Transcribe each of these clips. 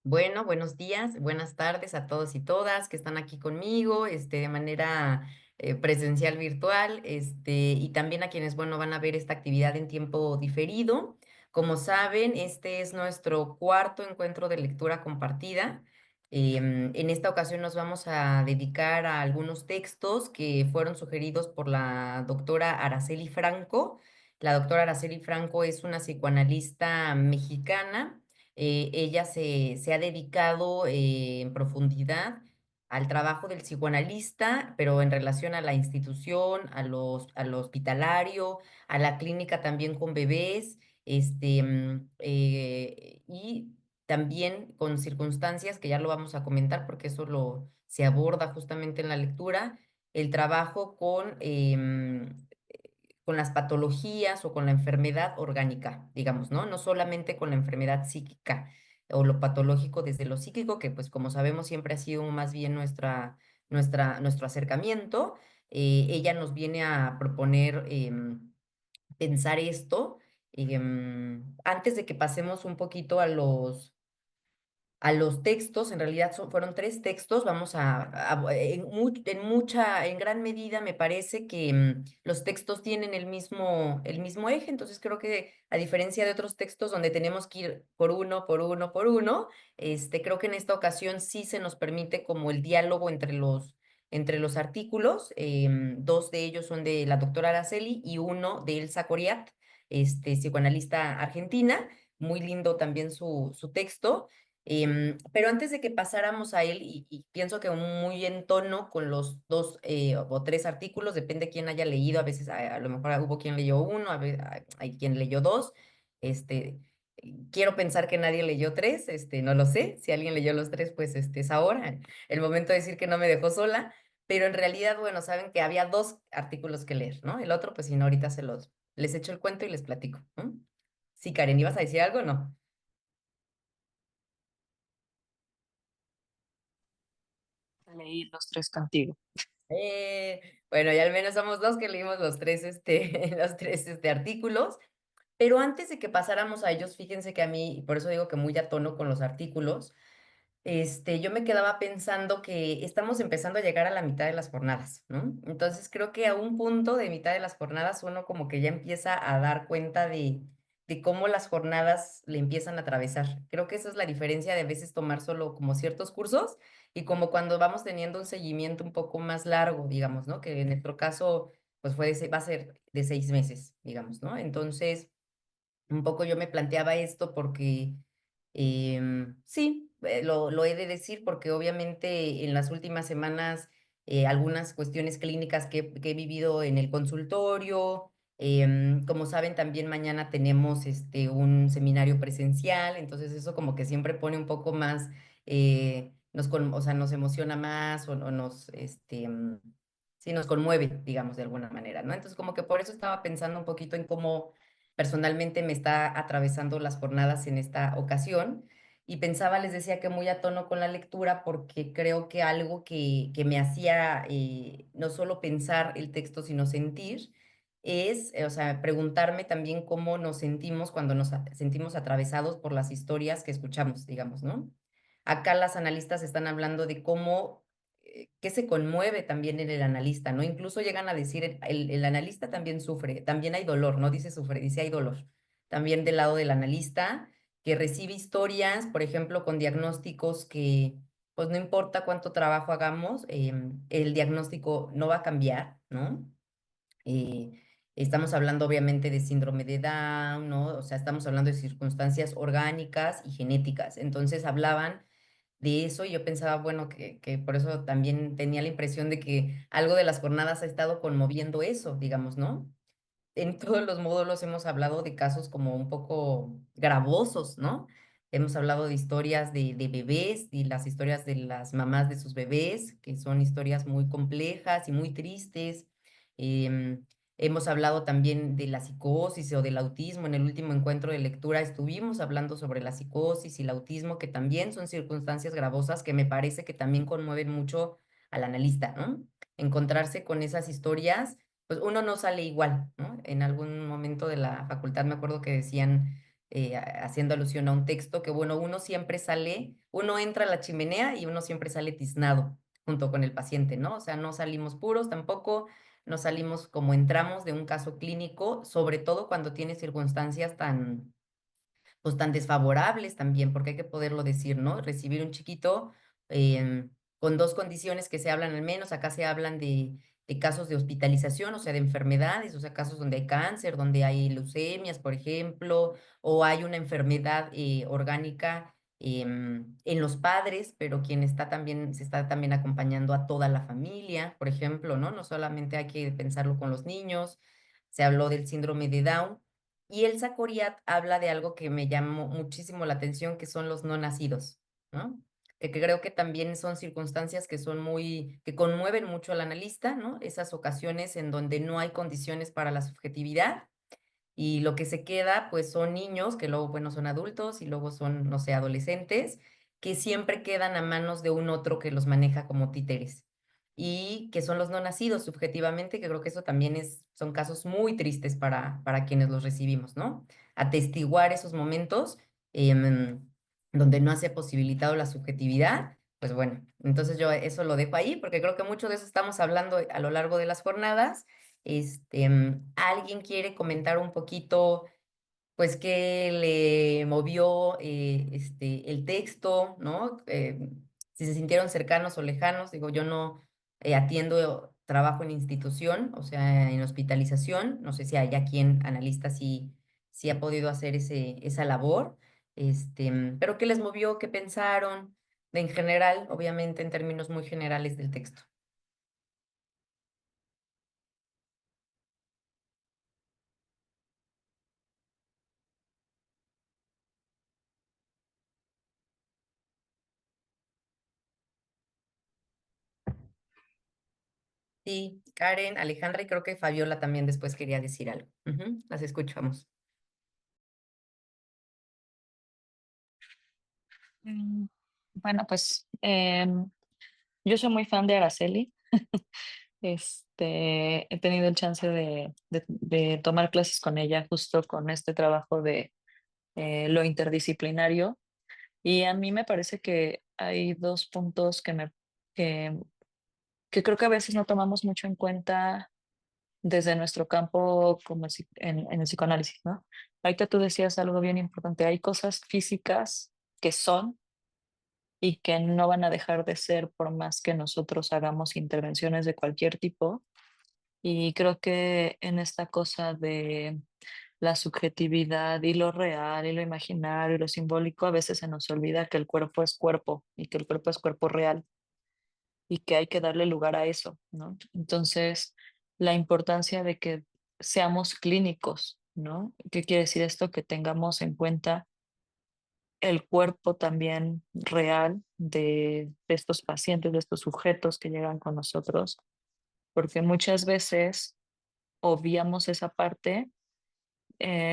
Bueno, buenos días, buenas tardes a todos y todas que están aquí conmigo, de manera presencial virtual, y también a quienes, bueno, van a ver esta actividad en tiempo diferido. Como saben, este es nuestro cuarto encuentro de lectura compartida. En esta ocasión nos vamos a dedicar a algunos textos que fueron sugeridos por la doctora Araceli Franco. La doctora Araceli Franco es una psicoanalista mexicana. Ella se ha dedicado en profundidad al trabajo del psicoanalista, pero en relación a la institución, a lo hospitalario, a la clínica también con bebés, y también con circunstancias que ya lo vamos a comentar porque se aborda justamente en la lectura, el trabajo con las patologías o con la enfermedad orgánica, digamos, ¿no? No solamente con la enfermedad psíquica o lo patológico desde lo psíquico, que pues como sabemos siempre ha sido más bien nuestro acercamiento. Ella nos viene a proponer pensar esto. Antes de que pasemos un poquito a los textos, en realidad fueron tres textos, vamos en gran medida me parece que los textos tienen el mismo eje, entonces creo que a diferencia de otros textos donde tenemos que ir por uno, por uno, por uno, creo que en esta ocasión sí se nos permite como el diálogo entre los artículos. Dos de ellos son de la doctora Araceli y uno de Elsa Coriat, psicoanalista argentina. Muy lindo también su texto. Pero antes de que pasáramos a él, y pienso que muy en tono con los dos o tres artículos, depende quién haya leído, a veces a lo mejor hubo quien leyó uno, hay quien leyó dos, este, quiero pensar que nadie leyó tres, no lo sé, si alguien leyó los tres, pues es ahora el momento de decir que no me dejó sola, pero en realidad, bueno, saben que había dos artículos que leer, ¿no? El otro, pues si no, ahorita les echo el cuento y les platico, ¿no? Sí, Karen, ¿ibas a decir algo o no? Leí los tres contigo. Bueno, y al menos somos dos que leímos los tres, los tres, artículos. Pero antes de que pasáramos a ellos, fíjense que a mí, y por eso digo que muy a tono con los artículos, yo me quedaba pensando que estamos empezando a llegar a la mitad de las jornadas, ¿no? Entonces creo que a un punto de mitad de las jornadas uno como que ya empieza a dar cuenta de cómo las jornadas le empiezan a atravesar. Creo que esa es la diferencia de a veces tomar solo como ciertos cursos y como cuando vamos teniendo un seguimiento un poco más largo, digamos, ¿no? Que en nuestro caso, pues va a ser de 6 meses, digamos, ¿no? Entonces un poco yo me planteaba esto porque sí, lo he de decir porque obviamente en las últimas semanas algunas cuestiones clínicas que he vivido en el consultorio, como saben también mañana tenemos un seminario presencial, entonces eso como que siempre pone un poco más, o sea, nos emociona más o sí nos conmueve, digamos, de alguna manera, ¿no? Entonces como que por eso estaba pensando un poquito en cómo personalmente me está atravesando las jornadas en esta ocasión y pensaba, les decía que muy a tono con la lectura porque creo que algo que me hacía no solo pensar el texto, sino sentir, o sea, preguntarme también cómo nos sentimos cuando sentimos atravesados por las historias que escuchamos, digamos, ¿no? Acá las analistas están hablando de cómo, qué se conmueve también en el analista, ¿no? Incluso llegan a decir, el analista también sufre, también hay dolor, no dice sufre, dice hay dolor. También del lado del analista, que recibe historias, por ejemplo, con diagnósticos que, pues no importa cuánto trabajo hagamos, el diagnóstico no va a cambiar, ¿no? Eh, Estamos hablando obviamente de síndrome de Down, ¿no? O sea, estamos hablando de circunstancias orgánicas y genéticas. Entonces hablaban de eso y yo pensaba, bueno, que por eso también tenía la impresión de que algo de las jornadas ha estado conmoviendo eso, digamos, ¿no? En todos los módulos hemos hablado de casos como un poco gravosos, ¿no? Hemos hablado de historias de bebés y las historias de las mamás de sus bebés, que son historias muy complejas y muy tristes. Hemos hablado también de la psicosis o del autismo. En el último encuentro de lectura estuvimos hablando sobre la psicosis y el autismo, que también son circunstancias gravosas que me parece que también conmueven mucho al analista, ¿no? Encontrarse con esas historias, pues uno no sale igual, ¿no? En algún momento de la facultad me acuerdo que decían haciendo alusión a un texto que, bueno, uno siempre sale, uno entra a la chimenea y uno siempre sale tiznado junto con el paciente, ¿no? O sea, no salimos puros tampoco, no salimos como entramos de un caso clínico, sobre todo cuando tiene circunstancias tan pues tan desfavorables también, porque hay que poderlo decir, ¿no? Recibir un chiquito con dos condiciones que se hablan al menos, acá se hablan de casos de hospitalización, o sea, de enfermedades, o sea, casos donde hay cáncer, donde hay leucemias, por ejemplo, o hay una enfermedad orgánica en los padres, pero quien está también, se está también acompañando a toda la familia, por ejemplo, ¿no? No solamente hay que pensarlo con los niños, se habló del síndrome de Down. Y Elsa Coriat habla de algo que me llamó muchísimo la atención, que son los no nacidos, ¿no? Que creo que también son circunstancias que son muy, que conmueven mucho al analista, ¿no? Esas ocasiones en donde no hay condiciones para la subjetividad y lo que se queda, pues son niños que luego, bueno, son adultos y luego son, no sé, adolescentes, que siempre quedan a manos de un otro que los maneja como títeres. Y que son los no nacidos subjetivamente, que creo que eso también son casos muy tristes para quienes los recibimos, ¿no? Atestiguar esos momentos donde no se ha posibilitado la subjetividad, pues bueno, entonces yo eso lo dejo ahí porque creo que mucho de eso estamos hablando a lo largo de las jornadas. ¿Alguien quiere comentar un poquito, pues, qué le movió el texto, ¿no? Si se sintieron cercanos o lejanos, digo, yo no atiendo trabajo en institución, o sea, en hospitalización, no sé si hay aquí quien analista si ha podido hacer esa labor, pero ¿qué les movió? ¿Qué pensaron? En general, obviamente, en términos muy generales del texto. Sí, Karen, Alejandra y creo que Fabiola también después quería decir algo. Ujú, las escuchamos. Mm, Bueno, pues yo soy muy fan de Araceli. He tenido el chance de tomar clases con ella justo con este trabajo de lo interdisciplinario. Y a mí me parece que hay dos puntos que, que creo que a veces no tomamos mucho en cuenta desde nuestro campo como en el psicoanálisis, ¿no? Ahorita tú decías algo bien importante. Hay cosas físicas que son y que no van a dejar de ser por más que nosotros hagamos intervenciones de cualquier tipo. Y creo que en esta cosa de la subjetividad y lo real y lo imaginario y lo simbólico, a veces se nos olvida que el cuerpo es cuerpo y que el cuerpo es cuerpo real y que hay que darle lugar a eso, ¿no? Entonces, la importancia de que seamos clínicos, ¿no? ¿Qué quiere decir esto? Que tengamos en cuenta el cuerpo también real de estos pacientes, de estos sujetos que llegan con nosotros, porque muchas veces obviamos esa parte.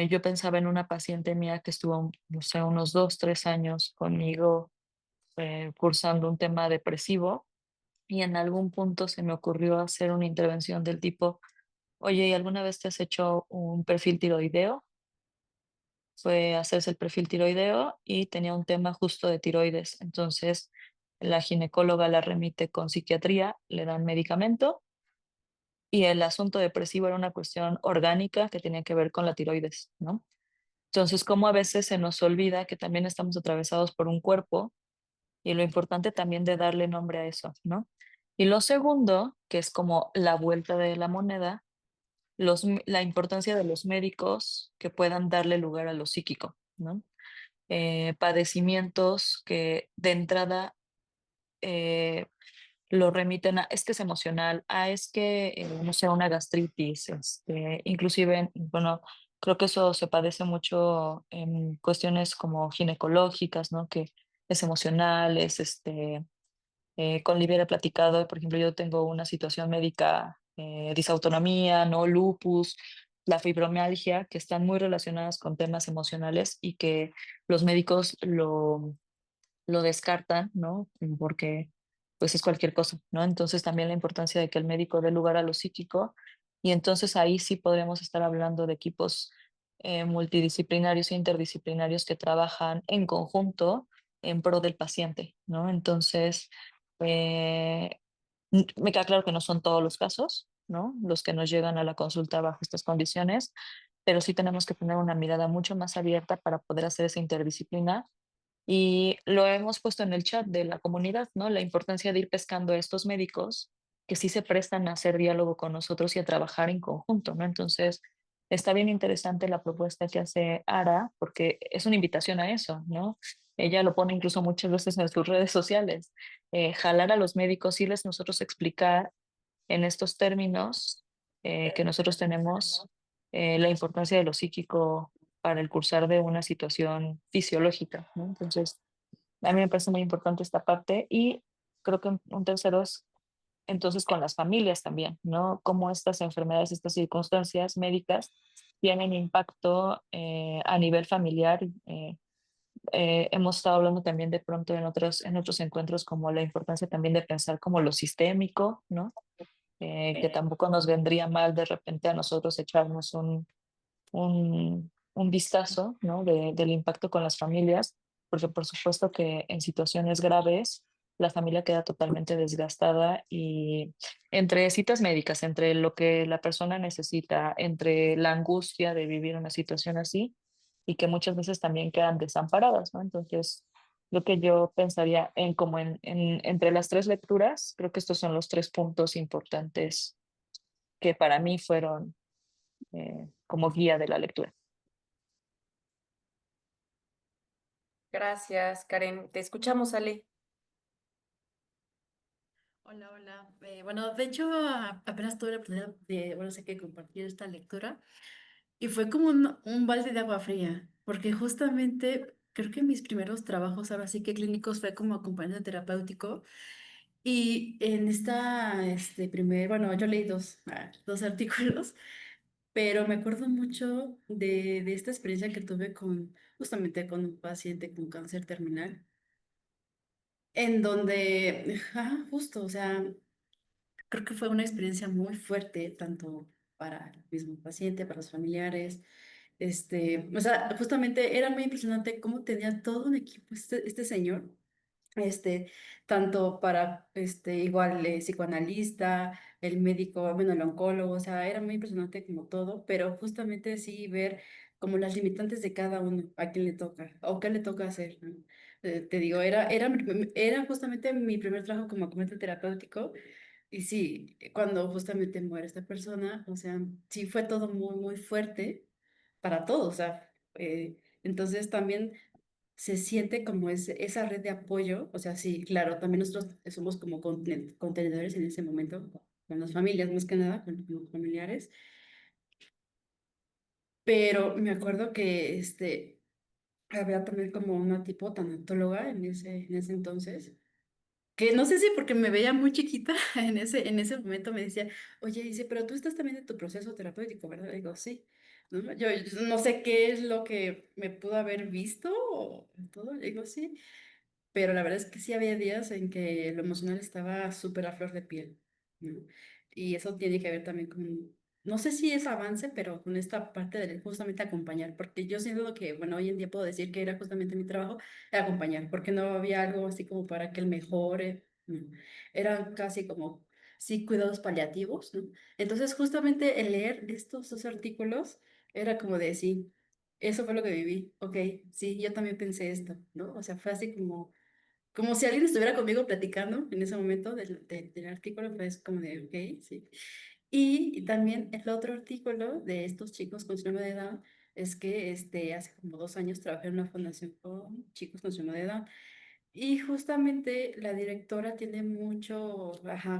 Yo pensaba en una paciente mía que estuvo, no sé, unos 2, 3 años conmigo cursando un tema depresivo y en algún punto se me ocurrió hacer una intervención del tipo, oye, ¿y alguna vez te has hecho un perfil tiroideo? Fue hacerse el perfil tiroideo y tenía un tema justo de tiroides. Entonces, la ginecóloga la remite con psiquiatría, le dan medicamento y el asunto depresivo era una cuestión orgánica que tenía que ver con la tiroides, ¿no? Entonces, como a veces se nos olvida que también estamos atravesados por un cuerpo y lo importante también de darle nombre a eso, ¿no? Y lo segundo, que es como la vuelta de la moneda, la importancia de los médicos que puedan darle lugar a lo psíquico, ¿no? Padecimientos que de entrada eh, lo remiten a, es que es emocional, a es que, no sé, una gastritis, inclusive, bueno, creo que eso se padece mucho en cuestiones como ginecológicas, ¿no? Que es emocional, con Livia he platicado, por ejemplo, yo tengo una situación médica, disautonomía, ¿no? Lupus, la fibromialgia, que están muy relacionadas con temas emocionales y que los médicos lo descartan, ¿no? Porque pues es cualquier cosa, ¿no? Entonces también la importancia de que el médico dé lugar a lo psíquico y entonces ahí sí podremos estar hablando de equipos multidisciplinarios e interdisciplinarios que trabajan en conjunto en pro del paciente, ¿no? Entonces, eh, me queda claro que no son todos los casos, ¿no? Los que nos llegan a la consulta bajo estas condiciones, pero sí tenemos que tener una mirada mucho más abierta para poder hacer esa interdisciplina y lo hemos puesto en el chat de la comunidad, ¿no? La importancia de ir pescando a estos médicos que sí se prestan a hacer diálogo con nosotros y a trabajar en conjunto, ¿no? Entonces, está bien interesante la propuesta que hace Ara, porque es una invitación a eso, ¿no? Ella lo pone incluso muchas veces en sus redes sociales. Jalar a los médicos, irles nosotros explicar en estos términos que nosotros tenemos la importancia de lo psíquico para el cursar de una situación fisiológica, ¿no? Entonces, a mí me parece muy importante esta parte y creo que un tercero es entonces con las familias también, ¿no? Cómo estas enfermedades, estas circunstancias médicas tienen impacto a nivel familiar. Hemos estado hablando también de pronto en otros encuentros como la importancia también de pensar como lo sistémico, ¿no? Que tampoco nos vendría mal de repente a nosotros echarnos un vistazo, ¿no? Del impacto con las familias, porque por supuesto que en situaciones graves la familia queda totalmente desgastada y entre citas médicas, entre lo que la persona necesita, entre la angustia de vivir una situación así y que muchas veces también quedan desamparadas, ¿no? Entonces, lo que yo pensaría en como entre las tres lecturas, creo que estos son los tres puntos importantes que para mí fueron como guía de la lectura. Gracias, Karen. Te escuchamos, Ale. Hola, hola. Bueno, de hecho, apenas tuve la oportunidad de, bueno, sé que compartir esta lectura y fue como un balde de agua fría, porque justamente creo que mis primeros trabajos, ahora sí que clínicos, fue como acompañante terapéutico y en bueno, yo leí dos artículos, pero me acuerdo mucho de esta experiencia que tuve justamente con un paciente con cáncer terminal, en donde, ajá, justo, o sea... Creo que fue una experiencia muy fuerte, tanto para el mismo paciente, para los familiares. O sea, justamente era muy impresionante cómo tenía todo un equipo este señor, este, tanto para, igual, psicoanalista, el médico, bueno, el oncólogo, o sea, era muy impresionante como todo, pero justamente sí ver como las limitantes de cada uno, a quién le toca, o qué le toca hacer, ¿no? Te digo, era justamente mi primer trabajo como acompañante terapéutico, y sí, cuando justamente muere esta persona, o sea, sí fue todo muy, muy fuerte para todos, o sea, entonces también se siente como esa red de apoyo, o sea, sí, claro, también nosotros somos como contenedores en ese momento, con las familias más que nada, con los familiares, pero me acuerdo que había también como una tipo tanatóloga en ese entonces, que no sé si porque me veía muy chiquita en ese momento me decía, oye, dice, pero tú estás también en tu proceso terapéutico, ¿verdad? Digo, sí. ¿No? Yo no sé qué es lo que me pudo haber visto o todo. Digo, sí. Pero la verdad es que sí había días en que lo emocional estaba súper a flor de piel, ¿no? Y eso tiene que ver también con, no sé si es avance, pero con esta parte de justamente acompañar, porque yo siento que, bueno, hoy en día puedo decir que era justamente mi trabajo, era acompañar, porque no había algo así como para que él mejore, no. Eran casi como, sí, cuidados paliativos, ¿no? Entonces, justamente el leer estos dos artículos era como de, sí, eso fue lo que viví, ok, sí, yo también pensé esto, ¿no? O sea, fue así como si alguien estuviera conmigo platicando en ese momento del artículo, pues como de, ok, sí. Y también el otro artículo de estos chicos con síndrome de Down es que hace como 2 años trabajé en una fundación con chicos con síndrome de Down. Y justamente la directora tiene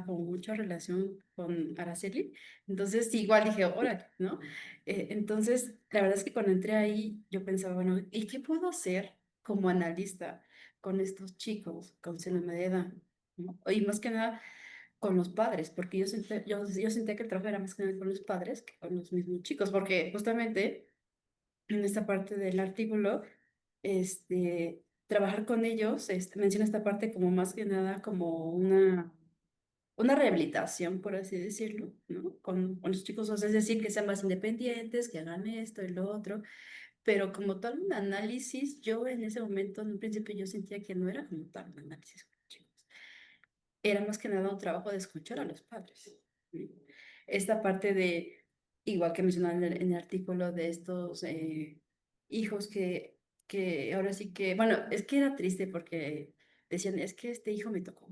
como mucha relación con Araceli. Entonces, sí, igual dije, órale, ¿no? Entonces, la verdad es que cuando entré ahí, yo pensaba, bueno, ¿y qué puedo hacer como analista con estos chicos con síndrome de Down? ¿No? Y más que nada con los padres, porque yo sentía que el trabajo era más que nada con los padres que con los mismos chicos, porque justamente en esta parte del artículo, trabajar con ellos, menciona esta parte como más que nada como una, una rehabilitación, por así decirlo, ¿no? Con los chicos, o sea, es decir, que sean más independientes, que hagan esto y lo otro, pero como tal un análisis, yo en ese momento, en un principio yo sentía que no era como tal un análisis con los chicos, era más que nada un trabajo de escuchar a los padres, ¿no? Esta parte de, igual que mencionaba en el artículo de estos hijos que ahora sí que, bueno, es que era triste porque decían, es que este hijo me tocó,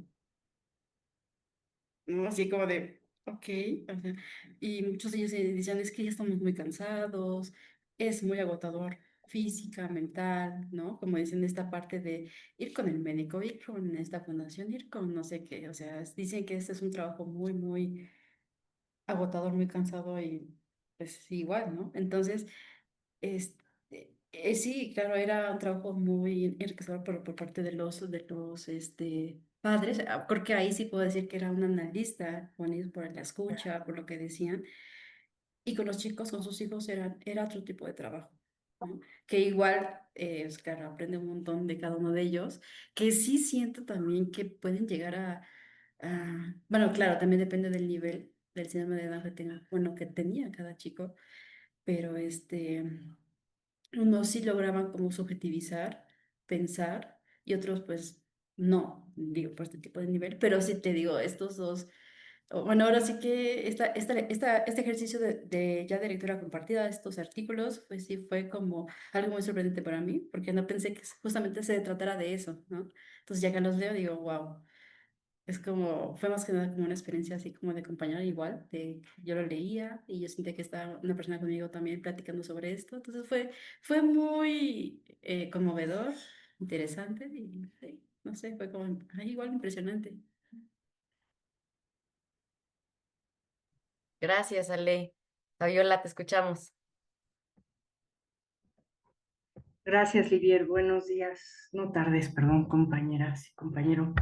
¿no? Así como de, ok, o sea, y muchos de ellos decían, es que ya estamos muy cansados, es muy agotador física, mental, ¿no? Como dicen esta parte de ir con el médico, ir con esta fundación, ir con no sé qué, o sea, dicen que este es un trabajo muy, muy agotador, muy cansado y pues igual, ¿no? Entonces, este, sí, claro, era un trabajo muy enriquecedor por parte de los padres. Creo que ahí sí puedo decir que era un analista, Juanis, por la escucha, por lo que decían. Y con los chicos, con sus hijos, era otro tipo de trabajo, ¿no? Que igual, es claro, aprende un montón de cada uno de ellos, que sí siento también que pueden llegar bueno, claro, también depende del nivel del síndrome de Down que tenga, bueno, que tenía cada chico, pero unos sí lograban como subjetivizar, pensar, y otros pues no, digo, por este tipo de nivel, pero sí te digo, estos dos, bueno, ahora sí que este ejercicio ya de lectura compartida, estos artículos, pues sí fue como algo muy sorprendente para mí, porque no pensé que justamente se tratara de eso, ¿no? Entonces ya que los leo digo, wow. Es como, fue más que nada como una experiencia así como de acompañar igual, de yo lo leía y yo sentía que estaba una persona conmigo también platicando sobre esto. Entonces fue muy conmovedor, interesante y sí, no sé, fue como igual impresionante. Gracias, Ale. Fabiola, te escuchamos. Gracias, Livier. Buenos días, no tardes, perdón, compañeras y compañero.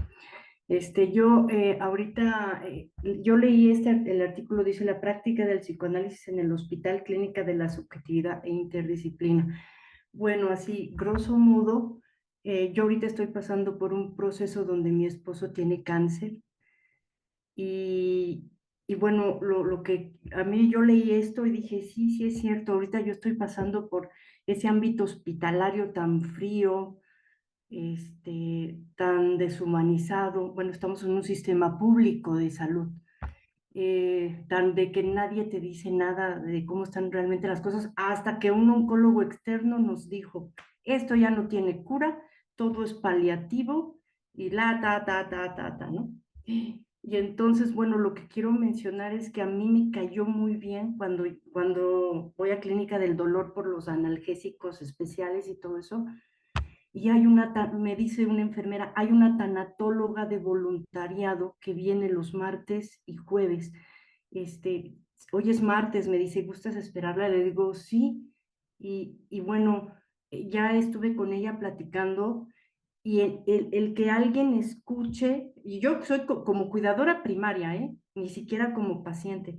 Yo ahorita, yo leí el artículo, dice la práctica del psicoanálisis en el Hospital Clínica de la Subjetividad e Interdisciplina. Bueno, así, grosso modo, yo ahorita estoy pasando por un proceso donde mi esposo tiene cáncer y, y bueno, lo que a mí yo leí esto y dije, sí, sí es cierto, ahorita yo estoy pasando por ese ámbito hospitalario tan frío, tan deshumanizado. Bueno, estamos en un sistema público de salud, tan de que nadie te dice nada de cómo están realmente las cosas, hasta que un oncólogo externo nos dijo, esto ya no tiene cura, todo es paliativo y ¿no? Y entonces, bueno, lo que quiero mencionar es que a mí me cayó muy bien cuando voy a Clínica del Dolor por los analgésicos especiales y todo eso, y me dice una enfermera, hay una tanatóloga de voluntariado que viene los martes y jueves. Este, Hoy es martes, me dice, ¿gustas esperarla? Le digo, sí. Y bueno, ya estuve con ella platicando y el que alguien escuche, y yo soy como cuidadora primaria, ¿eh? Ni siquiera como paciente,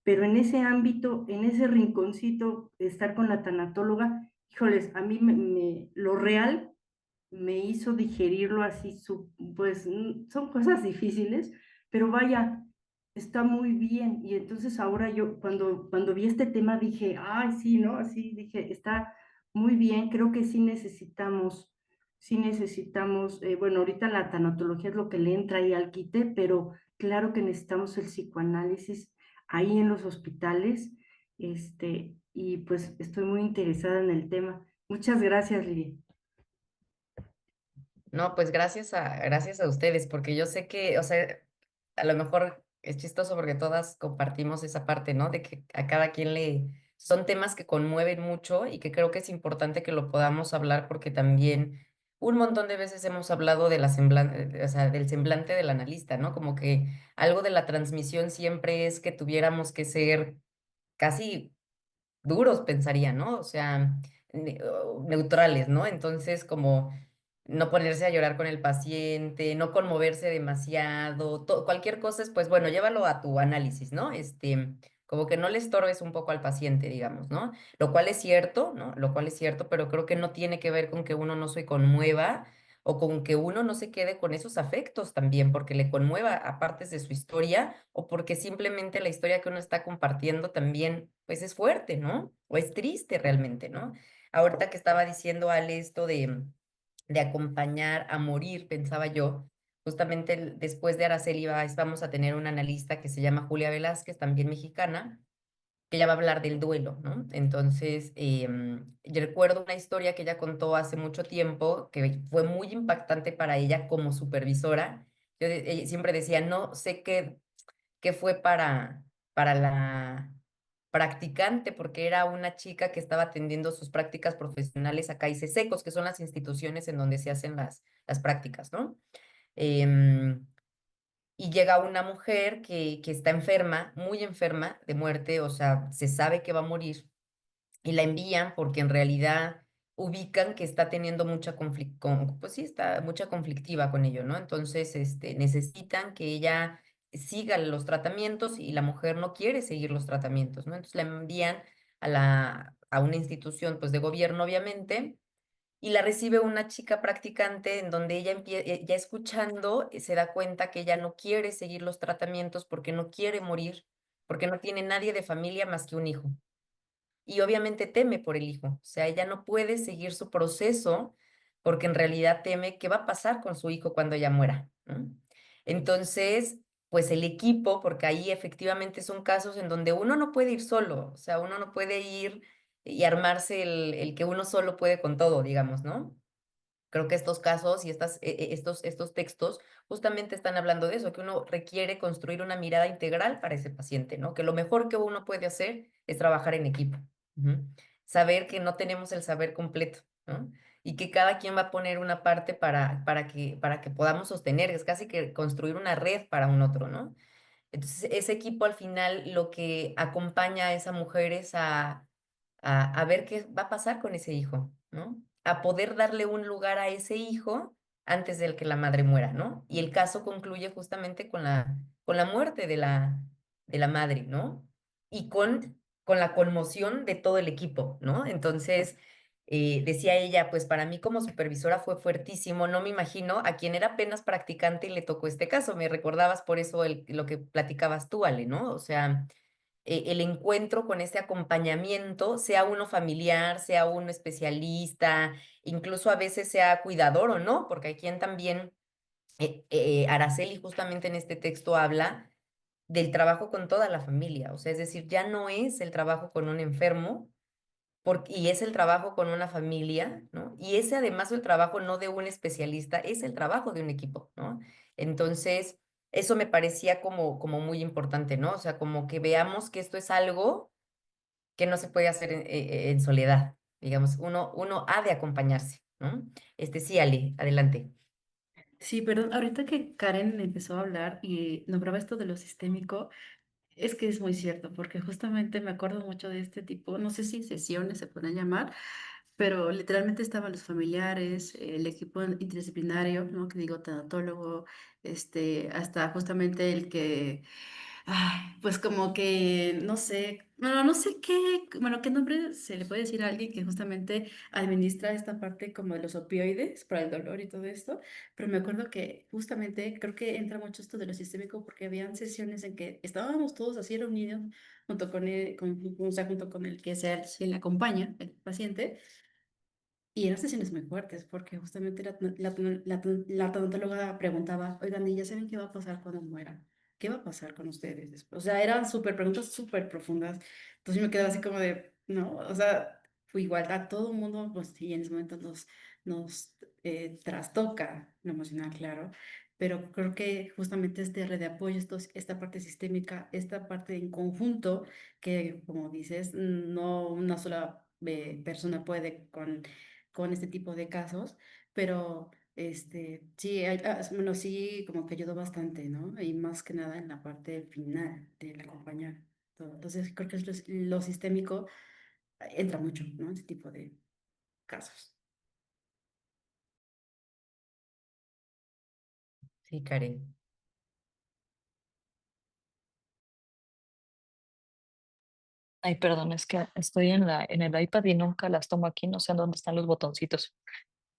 pero en ese ámbito, en ese rinconcito, estar con la tanatóloga, híjoles, a mí lo real me hizo digerirlo así, pues son cosas difíciles, pero vaya, está muy bien. Y entonces ahora yo, cuando vi este tema, dije, ay, sí, ¿no? Así dije, está muy bien, creo que sí necesitamos, bueno, ahorita la tanatología es lo que le entra ahí al quite, pero claro que necesitamos el psicoanálisis ahí en los hospitales, y pues estoy muy interesada en el tema. Muchas gracias, Lidia. No, pues gracias a ustedes, porque yo sé que, o sea, a lo mejor es chistoso porque todas compartimos esa parte, ¿no? De que a cada quien son temas que conmueven mucho y que creo que es importante que lo podamos hablar porque también un montón de veces hemos hablado de o sea, del semblante del analista, ¿no? Como que algo de la transmisión siempre es que tuviéramos que ser casi duros, pensaría, ¿no? O sea, neutrales, ¿no? Entonces, como no ponerse a llorar con el paciente, no conmoverse demasiado, cualquier cosa es, pues bueno, llévalo a tu análisis, ¿no? Como que no le estorbes un poco al paciente, digamos, ¿no? Lo cual es cierto, ¿no? Lo cual es cierto, pero creo que no tiene que ver con que uno no se conmueva o con que uno no se quede con esos afectos también, porque le conmueva a partes de su historia o porque simplemente la historia que uno está compartiendo también, pues es fuerte, ¿no? O es triste realmente, ¿no? Ahorita que estaba diciendo Ale esto de acompañar a morir, pensaba yo, justamente después de Araceli vamos a tener una analista que se llama Julia Velázquez, también mexicana, que ella va a hablar del duelo, ¿no? Entonces, yo recuerdo una historia que ella contó hace mucho tiempo, que fue muy impactante para ella como supervisora. Ella siempre decía, no sé qué fue para la practicante, porque era una chica que estaba atendiendo sus prácticas profesionales acá, ICE Secos, que son las instituciones en donde se hacen las prácticas, ¿no? Em, y llega una mujer que está enferma, muy enferma de muerte, o sea, se sabe que va a morir, y la envían porque en realidad ubican que está teniendo mucha pues sí, está mucha conflictiva con ello, ¿no? Entonces, necesitan que ella siga los tratamientos y la mujer no quiere seguir los tratamientos, ¿no? Entonces la envían a una institución, pues, de gobierno, obviamente, y la recibe una chica practicante en donde ella ya escuchando se da cuenta que ella no quiere seguir los tratamientos porque no quiere morir, porque no tiene nadie de familia más que un hijo. Y obviamente teme por el hijo, o sea, ella no puede seguir su proceso porque en realidad teme qué va a pasar con su hijo cuando ella muera, ¿no? Entonces, pues el equipo, porque ahí efectivamente son casos en donde uno no puede ir solo, o sea, uno no puede ir y armarse el que uno solo puede con todo, digamos, ¿no? Creo que estos casos y estos textos justamente están hablando de eso, que uno requiere construir una mirada integral para ese paciente, ¿no? Que lo mejor que uno puede hacer es trabajar en equipo. Ujú. Saber que no tenemos el saber completo, ¿no? Y que cada quien va a poner una parte para que podamos sostener, es casi que construir una red para un otro, ¿no? Entonces, ese equipo al final lo que acompaña a esa mujer es a ver qué va a pasar con ese hijo, ¿no? A poder darle un lugar a ese hijo antes de que la madre muera, ¿no? Y el caso concluye justamente con la muerte de la madre, ¿no? Y con la conmoción de todo el equipo, ¿no? Entonces, decía ella, pues para mí como supervisora fue fuertísimo, no me imagino a quien era apenas practicante y le tocó este caso, me recordabas por eso lo que platicabas tú, Ale, ¿no? O sea, el encuentro con este acompañamiento, sea uno familiar, sea uno especialista, incluso a veces sea cuidador o no, porque hay quien también, Araceli justamente en este texto habla del trabajo con toda la familia, o sea, es decir, ya no es el trabajo con un enfermo, y es el trabajo con una familia, ¿no? Y ese además el trabajo no de un especialista, es el trabajo de un equipo, ¿no? Entonces, eso me parecía como muy importante, ¿no? O sea, como que veamos que esto es algo que no se puede hacer en soledad, digamos, uno ha de acompañarse, ¿no? Sí, Ale, adelante. Sí, perdón, ahorita que Karen empezó a hablar y nombraba esto de lo sistémico, es que es muy cierto, porque justamente me acuerdo mucho de este tipo, no sé si sesiones se pueden llamar, pero literalmente estaban los familiares, el equipo interdisciplinario, ¿no? Que digo, tanatólogo, hasta justamente el que, ay, pues como que, no sé, bueno, no sé qué, bueno, qué nombre se le puede decir a alguien que justamente administra esta parte como de los opioides para el dolor y todo esto, pero me acuerdo que justamente creo que entra mucho esto de lo sistémico porque habían sesiones en que estábamos todos así reunidos junto con él, o sea, junto con el que se le acompaña, el paciente. Y eran sesiones muy fuertes, porque justamente la tanatóloga preguntaba, oigan, ¿y ya saben qué va a pasar cuando mueran? ¿Qué va a pasar con ustedes después? O sea, eran súper preguntas súper profundas. Entonces yo me quedaba así como de, no, o sea, fue igual a todo el mundo, pues sí, en ese momento nos trastoca lo emocional, claro, pero creo que justamente este red de apoyo, esta parte sistémica, esta parte en conjunto, que como dices, no una sola persona puede con este tipo de casos, pero sí, bueno, sí, como que ayudó bastante, ¿no? Y más que nada en la parte final del acompañar todo. Entonces, creo que lo sistémico entra mucho, ¿no? En este tipo de casos. Sí, Karen. Ay, perdón, es que estoy en el iPad y nunca las tomo aquí, no sé en dónde están los botoncitos.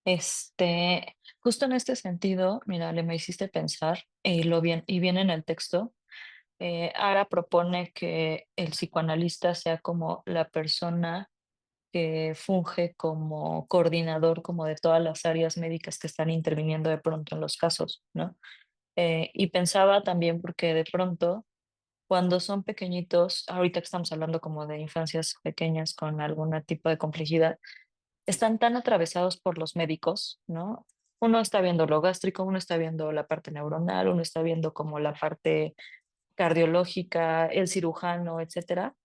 Justo en este sentido, mira, me hiciste pensar, y viene en el texto. Ara propone que el psicoanalista sea como la persona que funge como coordinador como de todas las áreas médicas que están interviniendo de pronto en los casos, ¿no? Y pensaba también porque de pronto, cuando son pequeñitos, ahorita que estamos hablando como de infancias pequeñas con algún tipo de complejidad, están tan atravesados por los médicos, ¿no? Uno está viendo lo gástrico, uno está viendo la parte neuronal, uno está viendo como la parte cardiológica, el cirujano, etcétera,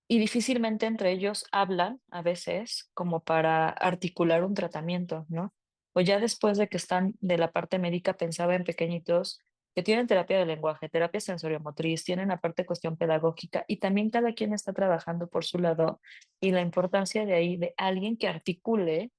y difícilmente entre ellos hablan a veces como para articular un tratamiento, ¿no? O ya después de que están de la parte médica, pensaba en pequeñitos que tienen terapia de lenguaje, terapia sensoriomotriz, tienen aparte cuestión pedagógica y también cada quien está trabajando por su lado y la importancia de ahí de alguien que articule,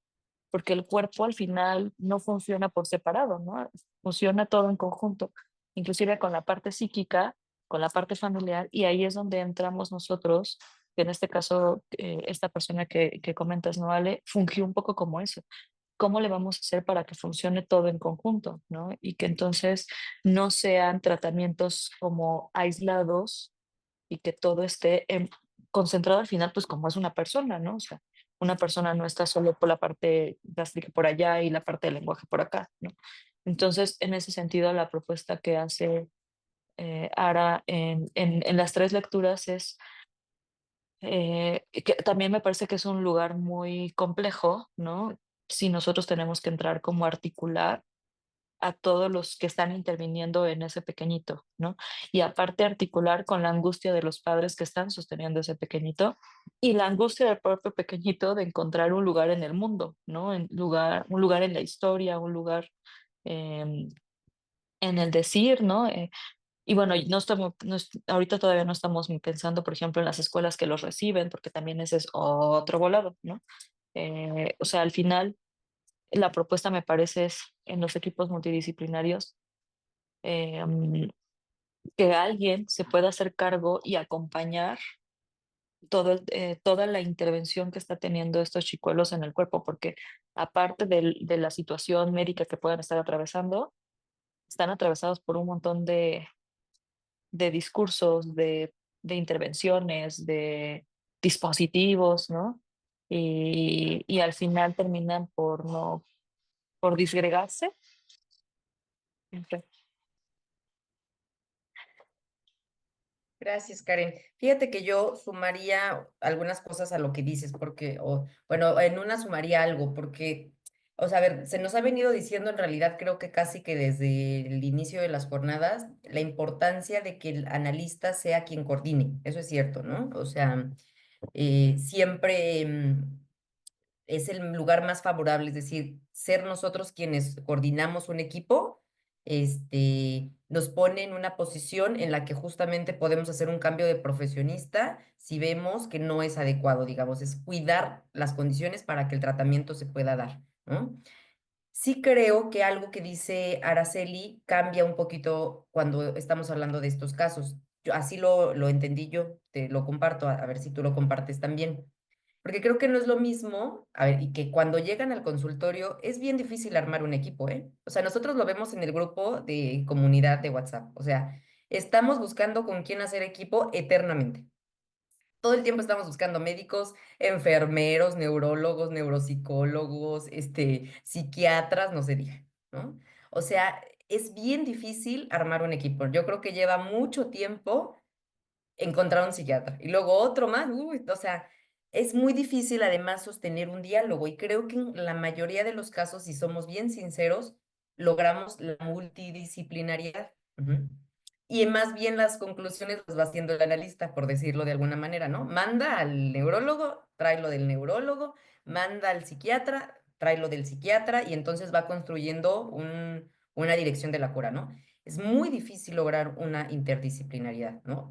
porque el cuerpo al final no funciona por separado, ¿no? Funciona todo en conjunto, inclusive con la parte psíquica, con la parte familiar, y ahí es donde entramos nosotros, que en este caso, esta persona que comentas, ¿no, Ale? Fungió un poco como eso. ¿Cómo le vamos a hacer para que funcione todo en conjunto, ¿no? Y que entonces no sean tratamientos como aislados y que todo esté concentrado al final, pues como es una persona, ¿no? O sea, una persona no está solo por la parte gástrica por allá y la parte del lenguaje por acá, ¿no? Entonces, en ese sentido, la propuesta que hace Ara en las tres lecturas es, que también me parece que es un lugar muy complejo, ¿no? Si nosotros tenemos que entrar como a articular a todos los que están interviniendo en ese pequeñito, ¿no? Y aparte articular con la angustia de los padres que están sosteniendo ese pequeñito y la angustia del propio pequeñito de encontrar un lugar en el mundo, ¿no? Un lugar en la historia, un lugar em, en el decir, ¿no? Y bueno, y no estamos, ahorita todavía no estamos pensando, por ejemplo, en las escuelas que los reciben, porque también ese es otro volado, ¿no? O sea, al final, la propuesta me parece es en los equipos multidisciplinarios, em, que alguien se pueda hacer cargo y acompañar toda la intervención que está teniendo estos chicuelos en el cuerpo, porque aparte de la situación médica que puedan estar atravesando, están atravesados por un montón de discursos, de intervenciones, de dispositivos, ¿no? Y al final terminan por no, por disgregarse. Gracias, Karen. Fíjate que yo sumaría algunas cosas a lo que dices, porque, o, bueno, en una sumaría algo, porque, o sea, a ver, se nos ha venido diciendo en realidad, creo que casi que desde el inicio de las jornadas, la importancia de que el analista sea quien coordine. Eso es cierto, ¿no? O sea, siempre es el lugar más favorable, es decir, ser nosotros quienes coordinamos un equipo, nos pone en una posición en la que justamente podemos hacer un cambio de profesionista si vemos que no es adecuado, digamos, es cuidar las condiciones para que el tratamiento se pueda dar, ¿no? Sí creo que algo que dice Araceli cambia un poquito cuando estamos hablando de estos casos. Así lo entendí yo, te lo comparto, a ver si tú lo compartes también. Porque creo que no es lo mismo, a ver, y que cuando llegan al consultorio es bien difícil armar un equipo, ¿eh? O sea, nosotros lo vemos en el grupo de comunidad de WhatsApp. O sea, estamos buscando con quién hacer equipo eternamente. Todo el tiempo estamos buscando médicos, enfermeros, neurólogos, neuropsicólogos, psiquiatras, no se diga, ¿no? O sea, es bien difícil armar un equipo. Yo creo que lleva mucho tiempo encontrar un psiquiatra. Y luego otro más, uy, o sea, es muy difícil además sostener un diálogo y creo que en la mayoría de los casos, si somos bien sinceros, logramos la multidisciplinariedad. Ujú. Y más bien las conclusiones las va haciendo el analista, por decirlo de alguna manera, ¿no? Manda al neurólogo, tráelo del neurólogo, manda al psiquiatra, tráelo del psiquiatra y entonces va construyendo una dirección de la cura, ¿no? Es muy difícil lograr una interdisciplinariedad, ¿no?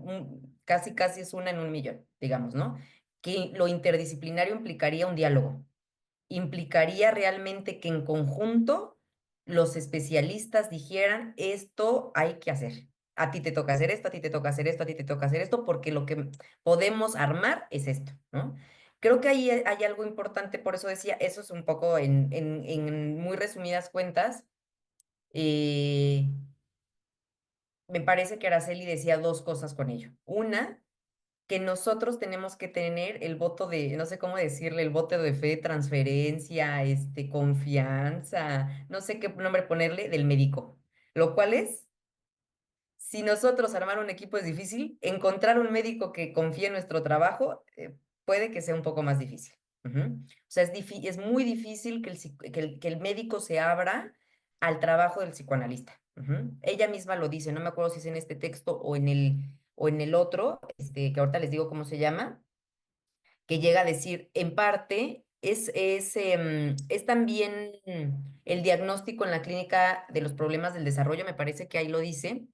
Casi, casi es una en un millón, digamos, ¿no? Que lo interdisciplinario implicaría un diálogo, implicaría realmente que en conjunto los especialistas dijeran, esto hay que hacer. A ti te toca hacer esto, a ti te toca hacer esto, a ti te toca hacer esto, porque lo que podemos armar es esto, ¿no? Creo que ahí hay algo importante, por eso decía, eso es un poco en muy resumidas cuentas. eh, Me parece que Araceli decía dos cosas con ello. Una, que nosotros tenemos que tener el voto de, no sé cómo decirle, el voto de fe, transferencia, confianza, no sé qué nombre ponerle, del médico. Lo cual es, si nosotros armar un equipo es difícil, encontrar un médico que confíe en nuestro trabajo puede que sea un poco más difícil. Ujú. O sea, es muy difícil que el médico se abra al trabajo del psicoanalista. Ujú. Ella misma lo dice, no me acuerdo si es en este texto o en el otro, que ahorita les digo cómo se llama, que llega a decir, en parte, es también el diagnóstico en la clínica de los problemas del desarrollo, me parece que ahí lo dice.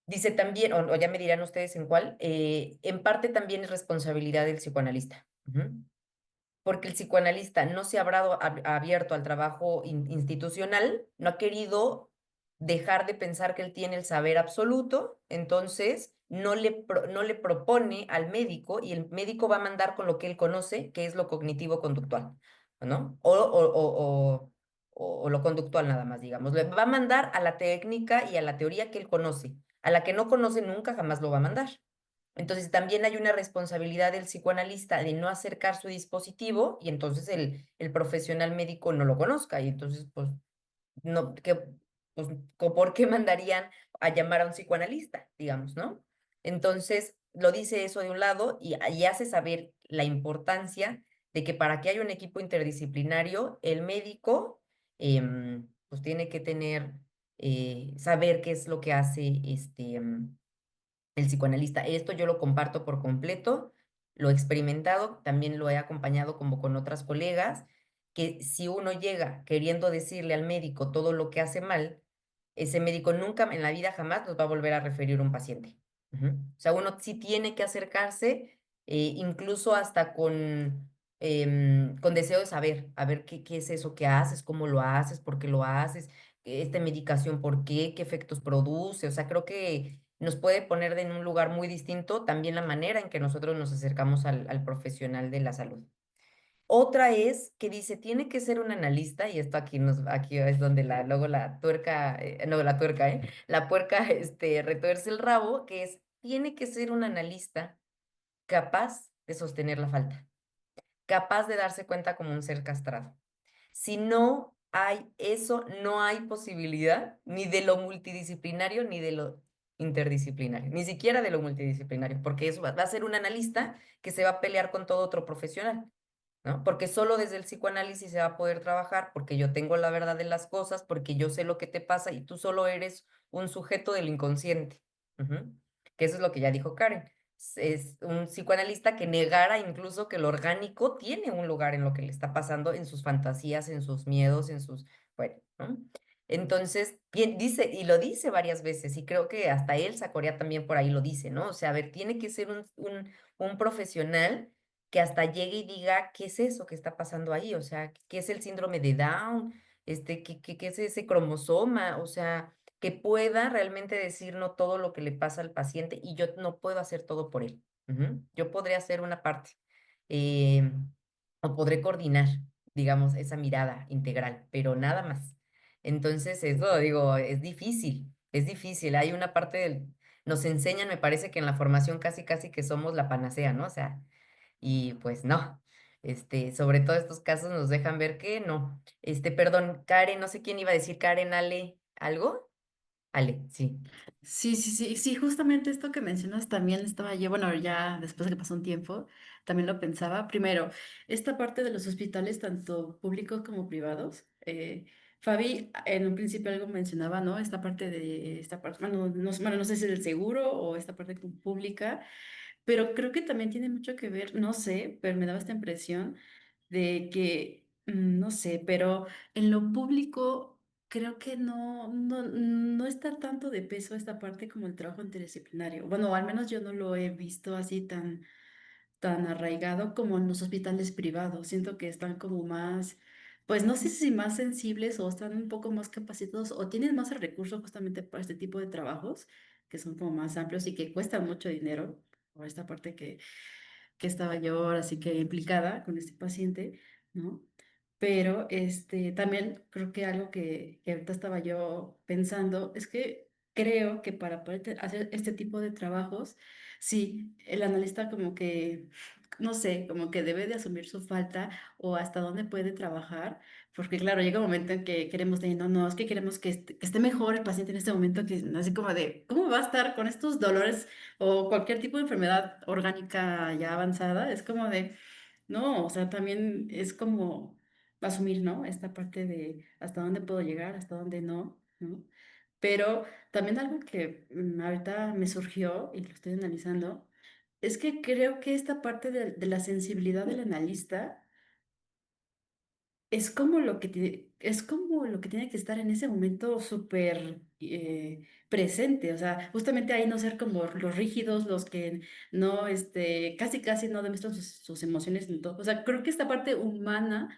Dice también, o ya me dirán ustedes en cuál, en parte también es responsabilidad del psicoanalista. Ujú. Porque el psicoanalista no se ha abierto al trabajo institucional, no ha querido dejar de pensar que él tiene el saber absoluto, entonces no le propone al médico y el médico va a mandar con lo que él conoce, que es lo cognitivo-conductual, ¿no? O lo conductual nada más, digamos. Le va a mandar a la técnica y a la teoría que él conoce. A la que no conoce nunca jamás lo va a mandar. Entonces también hay una responsabilidad del psicoanalista de no acercar su dispositivo y entonces el profesional médico no lo conozca y entonces pues no, pues, ¿por qué mandarían a llamar a un psicoanalista, digamos, ¿no? Entonces lo dice eso de un lado y hace saber la importancia de que para que haya un equipo interdisciplinario, el médico pues tiene que saber qué es lo que hace el psicoanalista. Esto yo lo comparto por completo, lo he experimentado, también lo he acompañado como con otras colegas, que si uno llega queriendo decirle al médico todo lo que hace mal, ese médico nunca en la vida jamás nos va a volver a referir un paciente. Ujú. O sea, uno sí tiene que acercarse, incluso hasta con deseo de saber, a ver qué es eso que haces, cómo lo haces, por qué lo haces, esta medicación, por qué efectos produce. O sea, creo que nos puede poner en un lugar muy distinto también la manera en que nosotros nos acercamos al profesional de la salud. Otra es que dice, tiene que ser un analista, y esto aquí es donde luego la tuerca, no, la tuerca, la puerca, retuerce el rabo, que es, tiene que ser un analista capaz de sostener la falta, capaz de darse cuenta como un ser castrado. Si no hay eso, no hay posibilidad ni de lo multidisciplinario ni de lo interdisciplinario, ni siquiera de lo multidisciplinario, porque eso va a ser un analista que se va a pelear con todo otro profesional, ¿no? Porque solo desde el psicoanálisis se va a poder trabajar, porque yo tengo la verdad de las cosas, porque yo sé lo que te pasa y tú solo eres un sujeto del inconsciente. Ujú. Que eso es lo que ya dijo Karen. Es un psicoanalista que negara incluso que lo orgánico tiene un lugar en lo que le está pasando, en sus fantasías, en sus miedos, bueno, ¿no? Entonces, bien, dice, y lo dice varias veces, y creo que hasta Elsa Corea también por ahí lo dice, ¿no? O sea, a ver, tiene que ser un profesional que hasta llegue y diga, ¿qué es eso que está pasando ahí? O sea, ¿qué es el síndrome de Down? ¿Qué es ese cromosoma? O sea, que pueda realmente decir no todo lo que le pasa al paciente y yo no puedo hacer todo por él. Ujú. Yo podré hacer una parte eh, o podré coordinar, digamos, esa mirada integral, pero nada más. Entonces, eso digo, es difícil, es difícil. Hay una parte nos enseñan, me parece que en la formación casi, casi que somos la panacea, ¿no? O sea, y pues no. Sobre todo estos casos nos dejan ver que no. Perdón, Karen, no sé quién iba a decir, Karen, Ale, ¿algo? Ale, sí. Sí, sí, sí, sí, justamente esto que mencionas también estaba yo, bueno, ya después de que pasó un tiempo, también lo pensaba. Primero, esta parte de los hospitales, tanto públicos como privados. Fabi en un principio algo mencionaba, ¿no? Esta parte esta parte, bueno, no sé si es el seguro o esta parte pública, pero creo que también tiene mucho que ver, no sé, pero me daba esta impresión de que, no sé, pero en lo público creo que no está tanto de peso esta parte como el trabajo interdisciplinario. Bueno, al menos yo no lo he visto así tan arraigado como en los hospitales privados. Siento que están como más, pues no sé si más sensibles o están un poco más capacitados o tienen más el recurso justamente para este tipo de trabajos que son como más amplios y que cuestan mucho dinero. Por esta parte que estaba yo ahora sí que implicada con este paciente, ¿no? Pero también creo que algo que ahorita estaba yo pensando es que creo que para poder hacer este tipo de trabajos, sí, el analista como que, no sé, como que debe de asumir su falta o hasta dónde puede trabajar, porque claro, llega un momento en que queremos de, no, no, es que queremos que esté mejor el paciente en este momento, que así como de, ¿cómo va a estar con estos dolores o cualquier tipo de enfermedad orgánica ya avanzada? Es como de, no, o sea, también es como asumir, ¿no? Esta parte de hasta dónde puedo llegar, hasta dónde no, ¿no? Pero también algo que ahorita me surgió y lo estoy analizando, es que creo que esta parte de la sensibilidad del analista es como lo que es como lo que tiene que estar en ese momento súper presente, o sea, justamente ahí no ser como los rígidos, los que no, casi casi no demuestran sus emociones en todo. O sea, creo que esta parte humana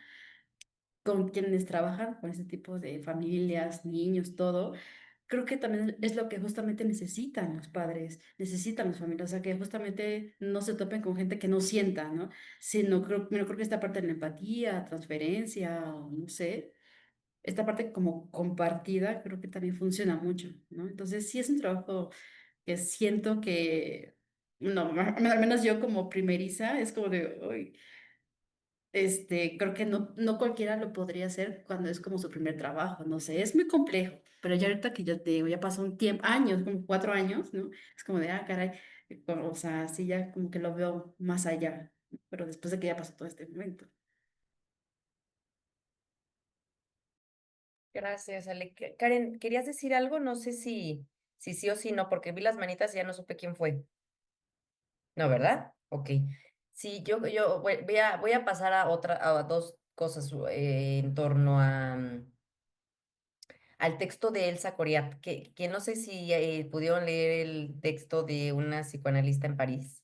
con quienes trabajan con ese tipo de familias, niños, todo, creo que también es lo que justamente necesitan los padres, necesitan las familias, o sea, que justamente no se topen con gente que no sienta, ¿no? Sino creo que esta parte de la empatía, transferencia, o no sé, esta parte como compartida, creo que también funciona mucho, ¿no? Entonces, sí es un trabajo que siento que, no, al menos yo como primeriza, es como de, uy, creo que no, no cualquiera lo podría hacer cuando es como su primer trabajo, no sé, es muy complejo, pero ya ahorita que yo te digo, ya pasó un tiempo, años, como 4 años, ¿no? Es como de, ah, caray, o sea, sí, ya como que lo veo más allá, pero después de que ya pasó todo este momento. Gracias, Ale. Karen, ¿querías decir algo? No sé si sí o si no, porque vi las manitas y ya no supe quién fue. No, ¿verdad? Ok. Sí, yo voy a pasar a dos cosas en torno al texto de Elsa Coriat, que no sé si pudieron leer el texto de una psicoanalista en París.